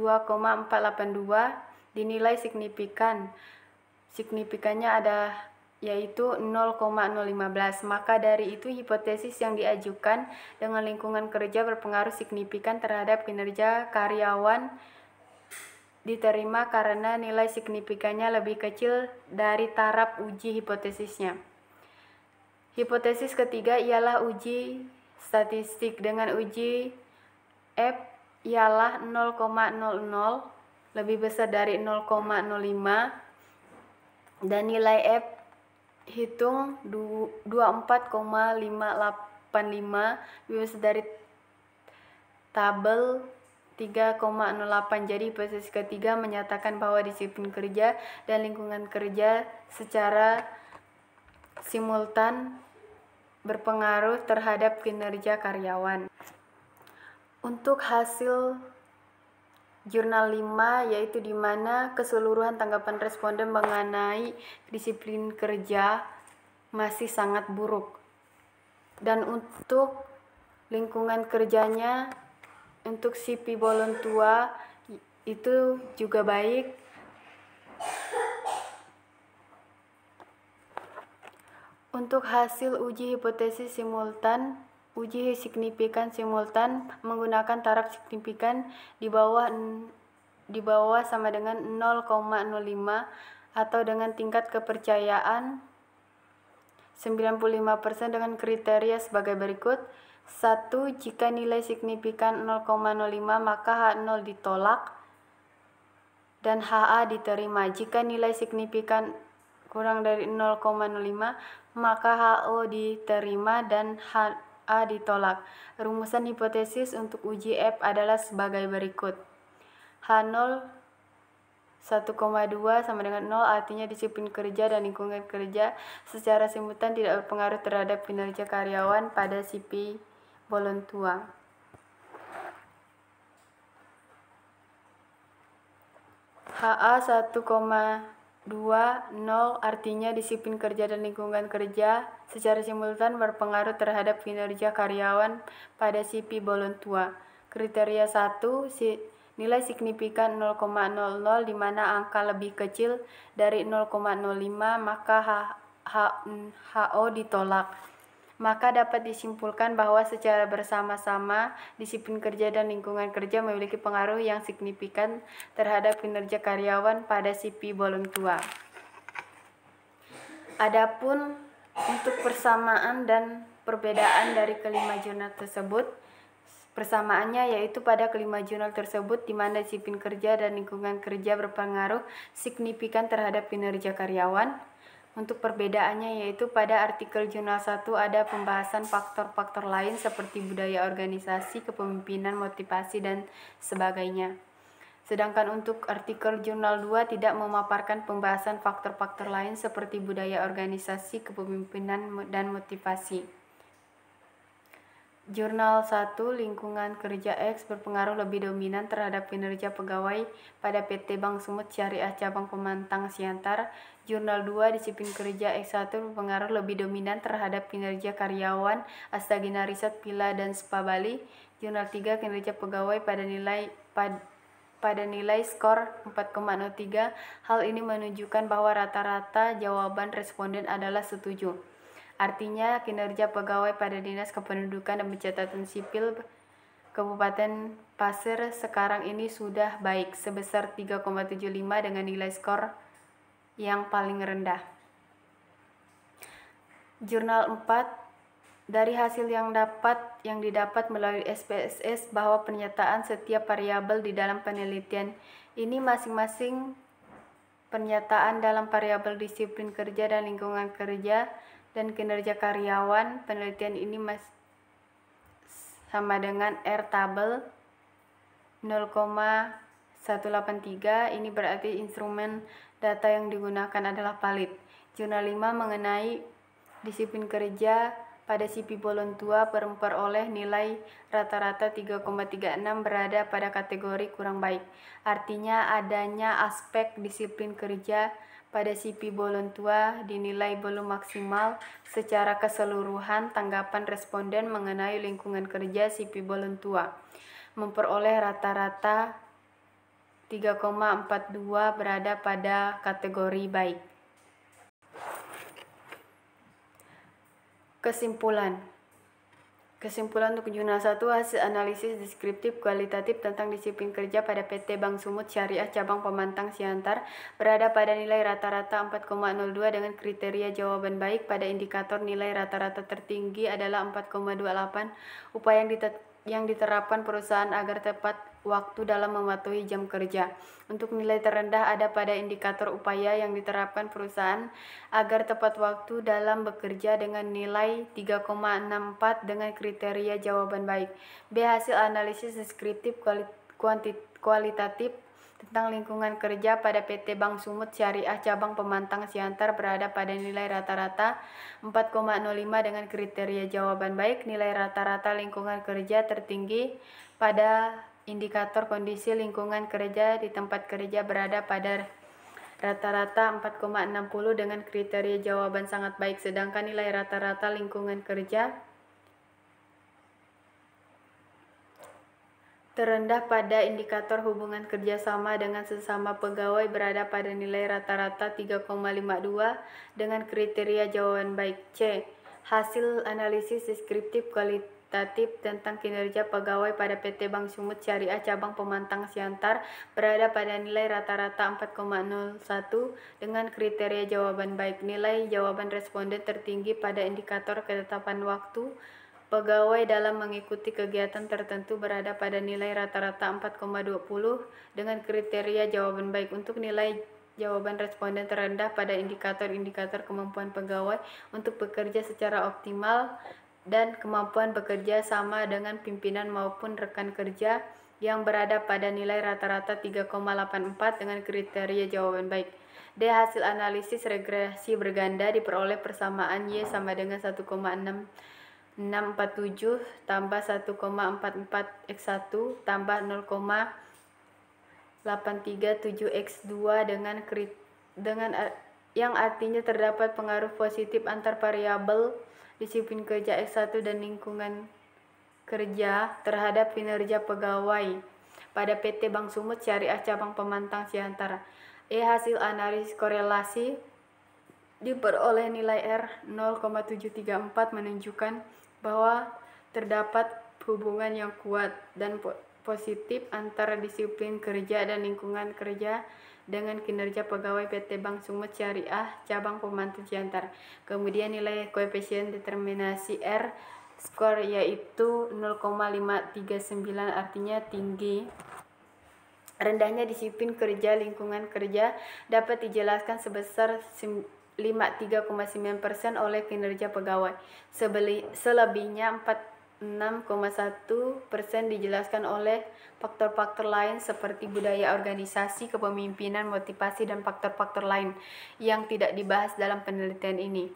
dinilai signifikan. Signifikannya yaitu 0,015. Maka dari itu hipotesis yang diajukan dengan lingkungan kerja berpengaruh signifikan terhadap kinerja karyawan diterima karena nilai signifikannya lebih kecil dari taraf uji hipotesisnya. Hipotesis ketiga ialah uji statistik. Dengan uji F ialah 0,00 lebih besar dari 0,05 dan nilai F hitung 24,585 lebih besar dari tabel 3,08. Jadi hipotesis ketiga menyatakan bahwa disiplin kerja dan lingkungan kerja secara simultan berpengaruh terhadap kinerja karyawan. Untuk hasil jurnal 5 yaitu di mana keseluruhan tanggapan responden mengenai disiplin kerja masih sangat buruk. Dan untuk lingkungan kerjanya untuk CP Bolontua itu juga baik. Untuk hasil uji hipotesis simultan, uji signifikan simultan menggunakan taraf signifikan di bawah sama dengan 0,05 atau dengan tingkat kepercayaan 95% dengan kriteria sebagai berikut. 1. Jika nilai signifikan 0,05 maka H0 ditolak dan HA diterima. Jika nilai signifikan kurang dari 0,05 maka HO diterima dan HA ditolak. Rumusan hipotesis untuk uji F adalah sebagai berikut. H0 1,2 sama dengan 0, artinya disiplin kerja dan lingkungan kerja secara simultan tidak berpengaruh terhadap kinerja karyawan pada CP Bolontua. HA 1,20 artinya disiplin kerja dan lingkungan kerja secara simultan berpengaruh terhadap kinerja karyawan pada CP Bolontua. Kriteria 1, nilai signifikan 0,00 di mana angka lebih kecil dari 0,05 maka HO ditolak. Maka dapat disimpulkan bahwa secara bersama-sama disiplin kerja dan lingkungan kerja memiliki pengaruh yang signifikan terhadap kinerja karyawan pada CP Bolontua. Adapun untuk persamaan dan perbedaan dari kelima jurnal tersebut, persamaannya yaitu pada kelima jurnal tersebut di mana disiplin kerja dan lingkungan kerja berpengaruh signifikan terhadap kinerja karyawan. Untuk perbedaannya yaitu pada artikel jurnal 1 ada pembahasan faktor-faktor lain seperti budaya organisasi, kepemimpinan, motivasi, dan sebagainya. Sedangkan untuk artikel jurnal 2 tidak memaparkan pembahasan faktor-faktor lain seperti budaya organisasi, kepemimpinan, dan motivasi. Jurnal 1 lingkungan kerja X berpengaruh lebih dominan terhadap kinerja pegawai pada PT Bank Sumut Syariah Cabang Pemantang Siantar. Jurnal 2 disiplin kerja X1 berpengaruh lebih dominan terhadap kinerja karyawan Astagina Riset Pila dan Spa Bali. Jurnal 3 kinerja pegawai pada nilai skor 4,03. Hal ini menunjukkan bahwa rata-rata jawaban responden adalah setuju. Artinya kinerja pegawai pada Dinas Kependudukan dan Pencatatan Sipil Kabupaten Pasir sekarang ini sudah baik sebesar 3,75 dengan nilai skor yang paling rendah. Jurnal 4 dari hasil yang didapat melalui SPSS bahwa pernyataan setiap variabel di dalam penelitian ini masing-masing pernyataan dalam variabel disiplin kerja dan lingkungan kerja dan kinerja karyawan. Penelitian ini sama dengan R tabel 0,183. Ini berarti instrumen data yang digunakan adalah valid. Jurnal 5 mengenai disiplin kerja pada CP Bolon Tua memperoleh nilai rata-rata 3,36 berada pada kategori kurang baik. Artinya adanya aspek disiplin kerja pada CP Bolon Tua dinilai belum maksimal secara keseluruhan. Tanggapan responden mengenai lingkungan kerja CP Bolon Tua memperoleh rata-rata 3,42 berada pada kategori baik. Kesimpulan untuk jurnal 1, hasil analisis deskriptif kualitatif tentang disiplin kerja pada PT Bank Sumut Syariah Cabang Pemantang Siantar berada pada nilai rata-rata 4,02 dengan kriteria jawaban baik. Pada indikator nilai rata-rata tertinggi adalah 4,28. Upaya yang diterapkan perusahaan agar tepat waktu dalam mematuhi jam kerja. Untuk nilai terendah ada pada indikator upaya yang diterapkan perusahaan agar tepat waktu dalam bekerja dengan nilai 3,64 dengan kriteria jawaban baik. B. Hasil analisis deskriptif kualitatif tentang lingkungan kerja pada PT Bank Sumut Syariah Cabang Pemantang Siantar berada pada nilai rata-rata 4,05 dengan kriteria jawaban baik. Nilai rata-rata lingkungan kerja tertinggi pada indikator kondisi lingkungan kerja di tempat kerja berada pada rata-rata 4,60 dengan kriteria jawaban sangat baik, sedangkan nilai rata-rata lingkungan kerja terendah pada indikator hubungan kerjasama dengan sesama pegawai berada pada nilai rata-rata 3,52 dengan kriteria jawaban baik. C. Hasil analisis deskriptif kualitatif tentang kinerja pegawai pada PT Bank Sumut Syariah Cabang Pemantang Siantar berada pada nilai rata-rata 4,01 dengan kriteria jawaban baik. Nilai jawaban responden tertinggi pada indikator ketetapan waktu pegawai dalam mengikuti kegiatan tertentu berada pada nilai rata-rata 4,20 dengan kriteria jawaban baik. Untuk nilai jawaban responden terendah pada indikator-indikator kemampuan pegawai untuk bekerja secara optimal dan kemampuan bekerja sama dengan pimpinan maupun rekan kerja yang berada pada nilai rata-rata 3,84 dengan kriteria jawaban baik. D. Hasil analisis regresi berganda diperoleh persamaan Y sama dengan 1,647 tambah 1,44 X1 tambah 0,837 X2 dengan yang artinya terdapat pengaruh positif antar variabel disiplin kerja X1 dan lingkungan kerja terhadap kinerja pegawai pada PT Bank Sumut Syariah Cabang Pemantang Siantar. E. Hasil analisis korelasi diperoleh nilai R 0,734 menunjukkan bahwa terdapat hubungan yang kuat dan positif antara disiplin kerja dan lingkungan kerja dengan kinerja pegawai PT Bank Sumut Syariah Cabang Pemantang Siantar. Kemudian nilai koefisien determinasi R skor yaitu 0,539 artinya tinggi. Rendahnya disiplin kerja lingkungan kerja dapat dijelaskan sebesar 53,9% oleh kinerja pegawai. Selebihnya 46,1% dijelaskan oleh faktor-faktor lain seperti budaya organisasi, kepemimpinan, motivasi, dan faktor-faktor lain yang tidak dibahas dalam penelitian ini.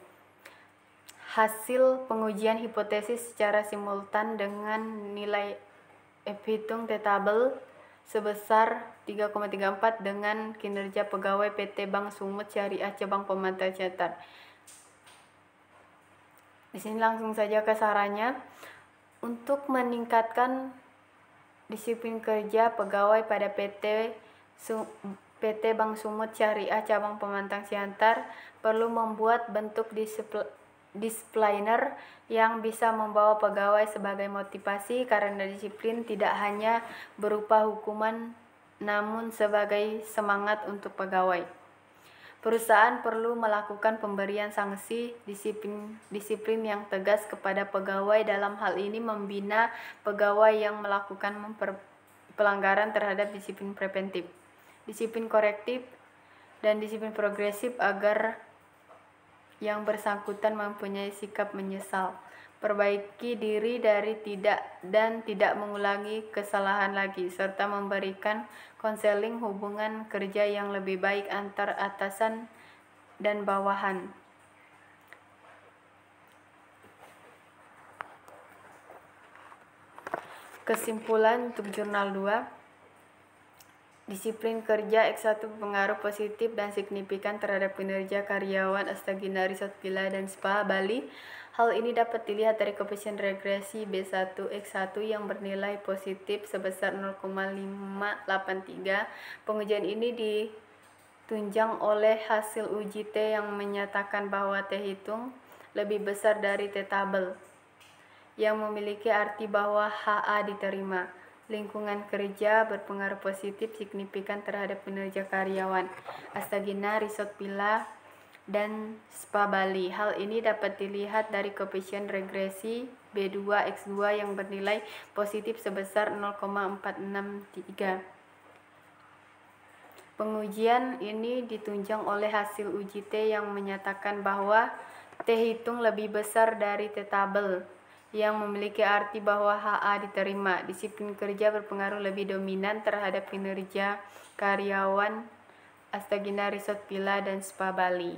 Hasil pengujian hipotesis secara simultan dengan nilai F-hitung T-tabel sebesar 3,34 dengan kinerja pegawai PT Bank Sumut Syariah Cabang Pemantang Siantar. Di sini langsung saja ke sarannya. Untuk meningkatkan disiplin kerja pegawai pada PT Bank Sumut Syariah Cabang Pemantang Siantar perlu membuat bentuk discipliner yang bisa membawa pegawai sebagai motivasi, karena disiplin tidak hanya berupa hukuman namun sebagai semangat untuk pegawai. Perusahaan perlu melakukan pemberian sanksi disiplin yang tegas kepada pegawai, dalam hal ini membina pegawai yang melakukan pelanggaran terhadap disiplin preventif, disiplin korektif, dan disiplin progresif agar yang bersangkutan mempunyai sikap menyesal, perbaiki diri dari tidak mengulangi kesalahan lagi, serta memberikan konseling hubungan kerja yang lebih baik antar atasan dan bawahan. Kesimpulan untuk jurnal 2. Disiplin kerja X1 berpengaruh positif dan signifikan terhadap kinerja karyawan Astagina Resort Villa dan Spa Bali. Hal ini dapat dilihat dari koefisien regresi B1X1 yang bernilai positif sebesar 0,583. Pengujian ini ditunjang oleh hasil uji T yang menyatakan bahwa T hitung lebih besar dari T tabel, yang memiliki arti bahwa HA diterima. Lingkungan kerja berpengaruh positif signifikan terhadap kinerja karyawan Astagina Resort Villa dan Spa Bali. Hal ini dapat dilihat dari koefisien regresi B2X2 yang bernilai positif sebesar 0,463. Pengujian ini ditunjang oleh hasil uji T yang menyatakan bahwa T hitung lebih besar dari T tabel, yang memiliki arti bahwa HA diterima. Disiplin kerja berpengaruh lebih dominan terhadap kinerja karyawan Astagina Resort Villa dan Spa Bali.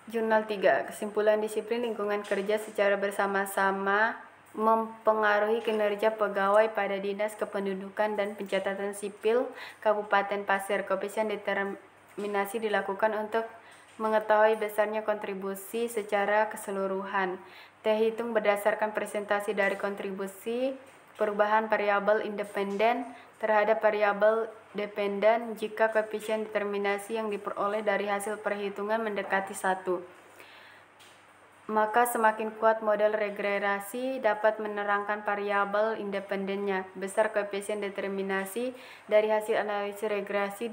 Jurnal 3. Kesimpulan disiplin lingkungan kerja secara bersama-sama mempengaruhi kinerja pegawai pada Dinas Kependudukan dan Pencatatan Sipil Kabupaten Pasir. Koefisien determinasi dilakukan untuk mengetahui besarnya kontribusi secara keseluruhan. T hitung berdasarkan presentasi dari kontribusi perubahan variabel independen terhadap variabel dependen jika koefisien determinasi yang diperoleh dari hasil perhitungan mendekati 1. Maka semakin kuat model regresi dapat menerangkan variabel independennya. Besar koefisien determinasi dari hasil analisis regresi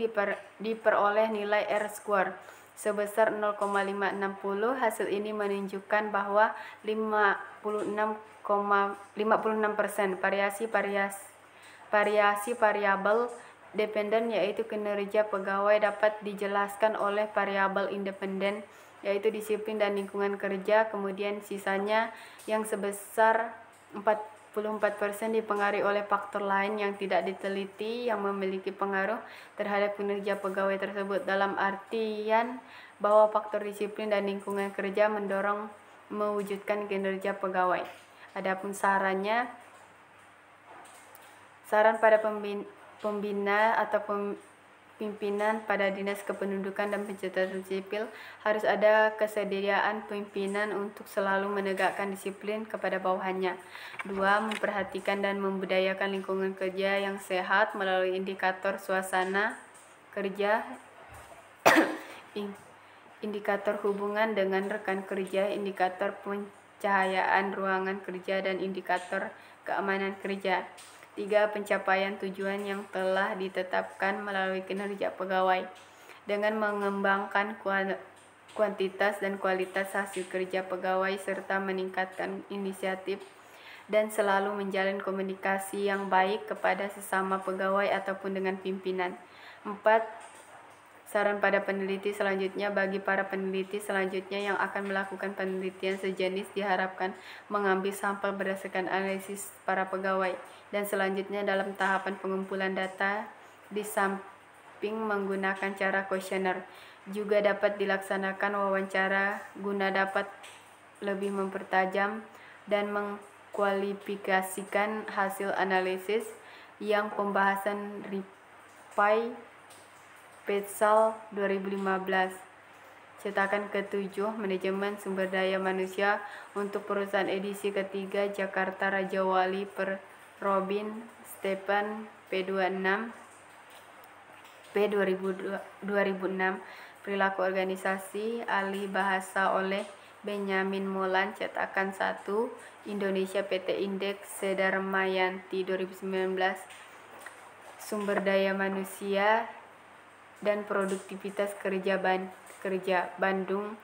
diperoleh nilai R-square sebesar 0,560. Hasil ini menunjukkan bahwa 56% variasi variabel dependen yaitu kinerja pegawai dapat dijelaskan oleh variabel independen yaitu disiplin dan lingkungan kerja. Kemudian sisanya yang sebesar 44% dipengaruhi oleh faktor lain yang tidak diteliti yang memiliki pengaruh terhadap kinerja pegawai tersebut, dalam artian bahwa faktor disiplin dan lingkungan kerja mendorong mewujudkan kinerja pegawai. Adapun saran pada pembina atau pimpinan pada Dinas Kependudukan dan Pencatatan Sipil, harus ada kesediaan pimpinan untuk selalu menegakkan disiplin kepada bawahannya. 2. Memperhatikan dan membudayakan lingkungan kerja yang sehat melalui indikator suasana kerja, indikator hubungan dengan rekan kerja, indikator pencahayaan ruangan kerja, dan indikator keamanan kerja. 3. Pencapaian tujuan yang telah ditetapkan melalui kinerja pegawai dengan mengembangkan kuantitas dan kualitas hasil kerja pegawai serta meningkatkan inisiatif dan selalu menjalin komunikasi yang baik kepada sesama pegawai ataupun dengan pimpinan. 4. Saran pada peneliti selanjutnya. Bagi para peneliti selanjutnya yang akan melakukan penelitian sejenis, diharapkan mengambil sampel berdasarkan analisis para pegawai, dan selanjutnya dalam tahapan pengumpulan data di samping menggunakan cara kuesioner, juga dapat dilaksanakan wawancara guna dapat lebih mempertajam dan mengkualifikasikan hasil analisis yang pembahasan RIPAI Petsal 2015. Cetakan ke-7, Manajemen Sumber Daya Manusia untuk Perusahaan edisi ketiga, Jakarta Raja Wali, per Robin Stephan P26 P2006. Perilaku organisasi alih bahasa oleh Benyamin Molan. Cetakan 1, Indonesia PT Indeks Sedarmayanti 2019. Sumber Daya Manusia dan Produktivitas Kerja Bandung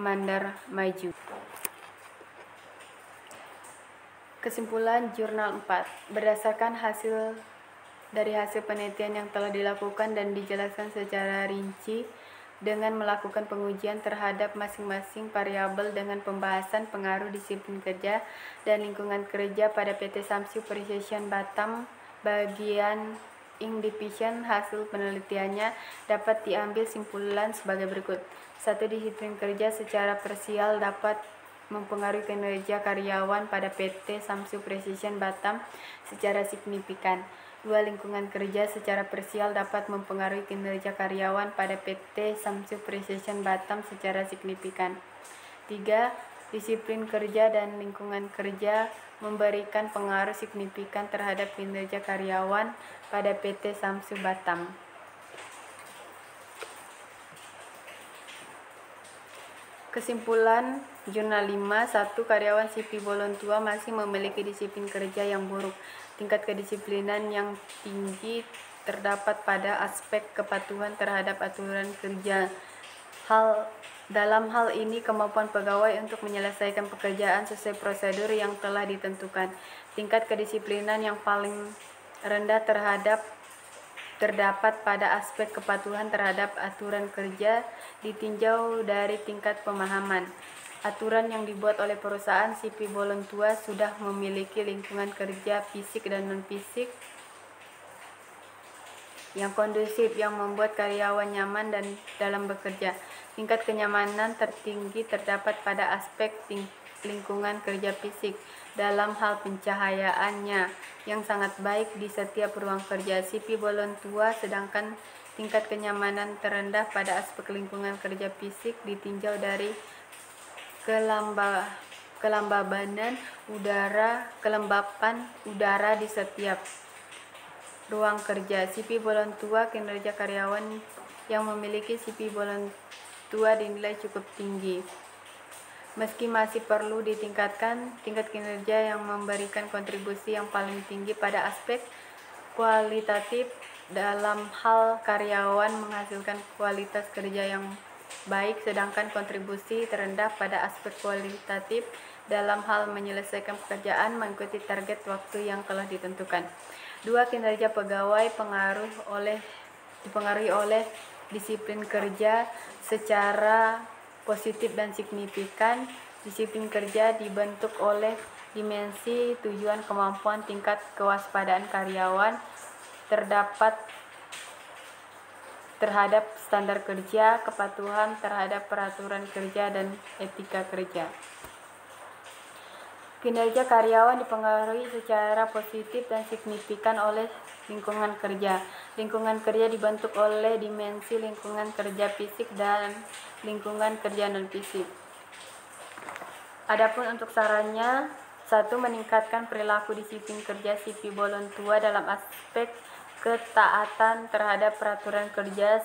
Mandar Maju. Kesimpulan jurnal 4. Berdasarkan hasil penelitian yang telah dilakukan dan dijelaskan secara rinci dengan melakukan pengujian terhadap masing-masing variabel dengan pembahasan pengaruh disiplin kerja dan lingkungan kerja pada PT Samsui Precision Batam bagian Ink Division. Hasil penelitiannya dapat diambil simpulan sebagai berikut. 1. Disiplin kerja secara parsial dapat mempengaruhi kinerja karyawan pada PT Samsui Precision Batam secara signifikan. 2. Lingkungan kerja secara parsial dapat mempengaruhi kinerja karyawan pada PT Samsui Precision Batam secara signifikan. 3. Disiplin kerja dan lingkungan kerja memberikan pengaruh signifikan terhadap kinerja karyawan pada PT Samsui Batam. Kesimpulan Jurnal 5. 1. Karyawan sipil bolon tua masih memiliki disiplin kerja yang buruk. Tingkat kedisiplinan yang tinggi terdapat pada aspek kepatuhan terhadap aturan kerja. Dalam hal ini, kemampuan pegawai untuk menyelesaikan pekerjaan sesuai prosedur yang telah ditentukan. Tingkat kedisiplinan yang paling rendah terdapat pada aspek kepatuhan terhadap aturan kerja ditinjau dari tingkat pemahaman. Aturan yang dibuat oleh perusahaan sipil bolon tua sudah memiliki lingkungan kerja fisik dan non-fisik yang kondusif yang membuat karyawan nyaman dan dalam bekerja. Tingkat kenyamanan tertinggi terdapat pada aspek lingkungan kerja fisik dalam hal pencahayaannya yang sangat baik di setiap ruang kerja sipil bolon tua, sedangkan tingkat kenyamanan terendah pada aspek lingkungan kerja fisik ditinjau dari kelembaban udara di setiap ruang kerja sipil bolon tua. Kinerja karyawan yang memiliki sipil bolon tua dinilai cukup tinggi. Meski masih perlu ditingkatkan, tingkat kinerja yang memberikan kontribusi yang paling tinggi pada aspek kualitatif dalam hal karyawan menghasilkan kualitas kerja yang baik, sedangkan kontribusi terendah pada aspek kualitatif dalam hal menyelesaikan pekerjaan mengikuti target waktu yang telah ditentukan. 2. Kinerja pegawai dipengaruhi oleh disiplin kerja secara positif dan signifikan. Disiplin kerja dibentuk oleh dimensi tujuan, kemampuan, tingkat kewaspadaan karyawan terhadap standar kerja, kepatuhan terhadap peraturan kerja, dan etika kerja. Kinerja karyawan dipengaruhi secara positif dan signifikan oleh lingkungan kerja. Lingkungan kerja dibentuk oleh dimensi lingkungan kerja fisik dan lingkungan kerja non-fisik. Adapun untuk sarannya, 1. Meningkatkan perilaku disiplin kerja sipil bolon tua dalam aspek ketaatan terhadap peraturan kerja.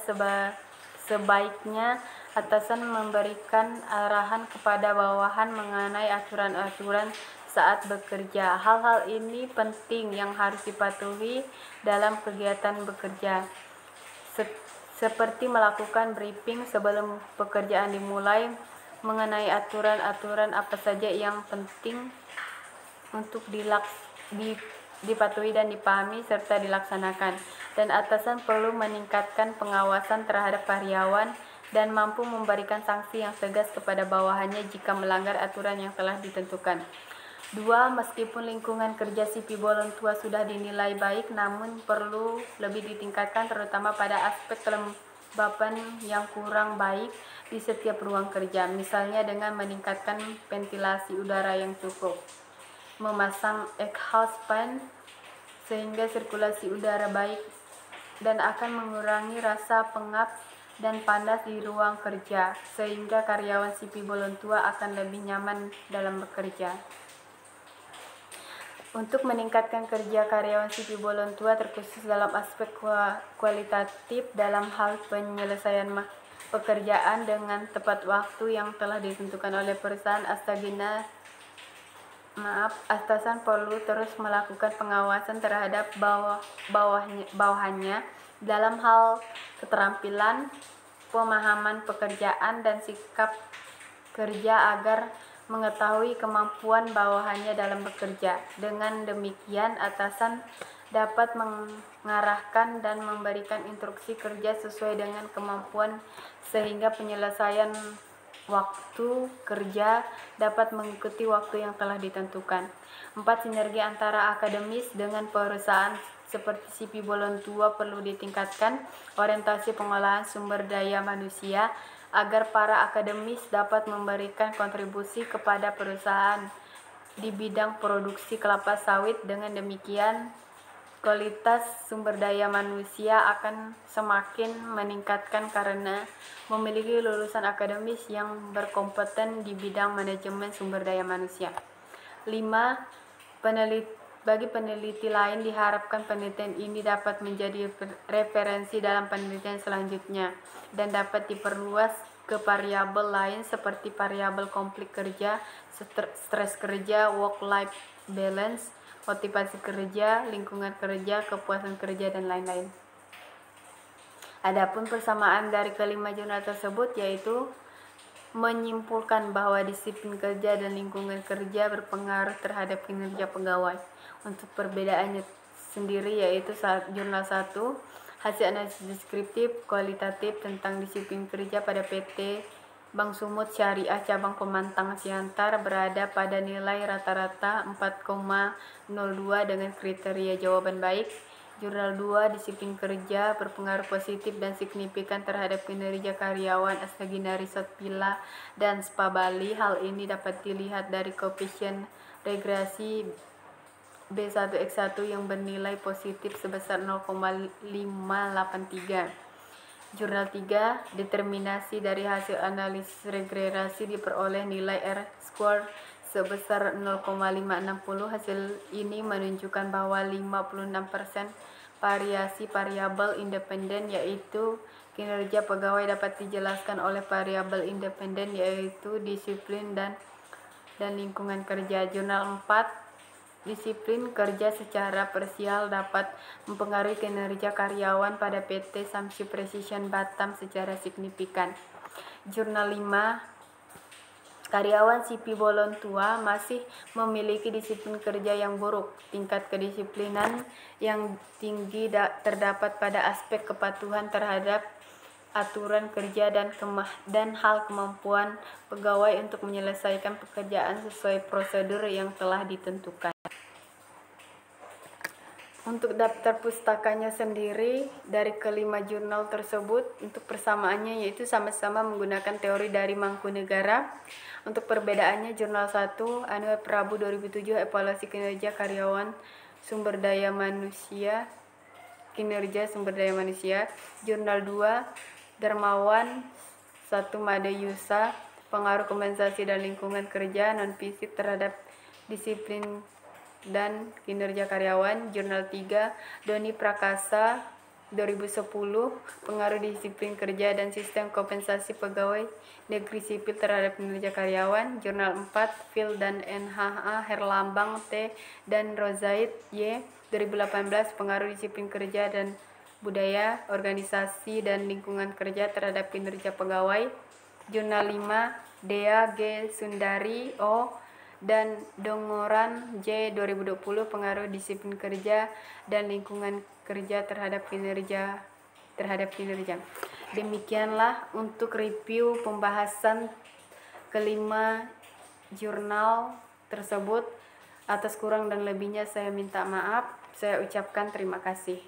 Sebaiknya atasan memberikan arahan kepada bawahan mengenai aturan-aturan saat bekerja. Hal-hal ini penting yang harus dipatuhi dalam kegiatan bekerja, seperti melakukan briefing sebelum pekerjaan dimulai mengenai aturan-aturan apa saja yang penting untuk dipatuhi dan dipahami serta dilaksanakan. Dan atasan perlu meningkatkan pengawasan terhadap karyawan dan mampu memberikan sanksi yang tegas kepada bawahannya jika melanggar aturan yang telah ditentukan. 2. Meskipun lingkungan kerja sipil bolon tua sudah dinilai baik, namun perlu lebih ditingkatkan terutama pada aspek kelembaban yang kurang baik di setiap ruang kerja, misalnya dengan meningkatkan ventilasi udara yang cukup, memasang exhaust fan sehingga sirkulasi udara baik, dan akan mengurangi rasa pengap dan panas di ruang kerja, sehingga karyawan sipil bolon tua akan lebih nyaman dalam bekerja. Untuk meningkatkan kerja karyawan sipil bolon tua terkhusus dalam aspek kualitatif dalam hal penyelesaian pekerjaan dengan tepat waktu yang telah ditentukan oleh perusahaan, atasan perlu terus melakukan pengawasan terhadap bawahannya dalam hal keterampilan, pemahaman pekerjaan, dan sikap kerja agar mengetahui kemampuan bawahannya dalam bekerja. Dengan demikian, atasan dapat mengarahkan dan memberikan instruksi kerja sesuai dengan kemampuan sehingga penyelesaian waktu kerja dapat mengikuti waktu yang telah ditentukan. 4. Sinergi antara akademis dengan perusahaan seperti CP Bolon Tua perlu ditingkatkan. Orientasi pengolahan sumber daya manusia agar para akademis dapat memberikan kontribusi kepada perusahaan di bidang produksi kelapa sawit. Dengan demikian, kualitas sumber daya manusia akan semakin meningkatkan karena memiliki lulusan akademis yang berkompeten di bidang manajemen sumber daya manusia. 5. Bagi peneliti lain diharapkan penelitian ini dapat menjadi referensi dalam penelitian selanjutnya dan dapat diperluas ke variabel lain seperti variabel konflik kerja, stres kerja, work-life balance, motivasi kerja, lingkungan kerja, kepuasan kerja, dan lain-lain. Adapun persamaan dari kelima jurnal tersebut yaitu menyimpulkan bahwa disiplin kerja dan lingkungan kerja berpengaruh terhadap kinerja pegawai. Untuk perbedaannya sendiri yaitu jurnal 1, hasil analisis deskriptif kualitatif tentang disiplin kerja pada PT Bank Sumut Syariah Cabang Pemantang Siantar berada pada nilai rata-rata 4,02 dengan kriteria jawaban baik. Jurnal 2, disiplin kerja berpengaruh positif dan signifikan terhadap kinerja karyawan Astagina Resort Villa dan Spa Bali. Hal ini dapat dilihat dari koefisien regresi B1X1 yang bernilai positif sebesar 0,583. Jurnal 3, determinasi dari hasil analisis regresi diperoleh nilai R-square sebesar 0,560. Hasil ini menunjukkan bahwa 56% variasi variabel independen yaitu kinerja pegawai dapat dijelaskan oleh variabel independen yaitu disiplin dan lingkungan kerja. Jurnal 4, disiplin kerja secara parsial dapat mempengaruhi kinerja karyawan pada PT Samsi Precision Batam secara signifikan. Jurnal 5, karyawan CP Bolon Tua masih memiliki disiplin kerja yang buruk. Tingkat kedisiplinan yang tinggi terdapat pada aspek kepatuhan terhadap aturan kerja dan hal kemampuan pegawai untuk menyelesaikan pekerjaan sesuai prosedur yang telah ditentukan. Untuk daftar pustakanya sendiri dari kelima jurnal tersebut, untuk persamaannya yaitu sama-sama menggunakan teori dari Mangkunegara. Untuk perbedaannya, jurnal 1 Anuel Prabu 2007 evaluasi kinerja karyawan sumber daya manusia, jurnal 2 Darmawan 1 Made Yusa pengaruh kompensasi dan lingkungan kerja non fisik terhadap disiplin dan kinerja karyawan. Jurnal 3 Doni Prakasa 2010 pengaruh disiplin kerja dan sistem kompensasi pegawai negeri sipil terhadap kinerja karyawan. Jurnal 4 Phil dan NHA Herlambang T dan Rozaid Y 2018 pengaruh disiplin kerja dan budaya organisasi dan lingkungan kerja terhadap kinerja pegawai. Jurnal 5 Dea G Sundari O dan Dongoran J 2020 pengaruh disiplin kerja dan lingkungan kerja terhadap kinerja. Demikianlah untuk review pembahasan kelima jurnal tersebut. Atas kurang dan lebihnya saya minta maaf. Saya ucapkan terima kasih.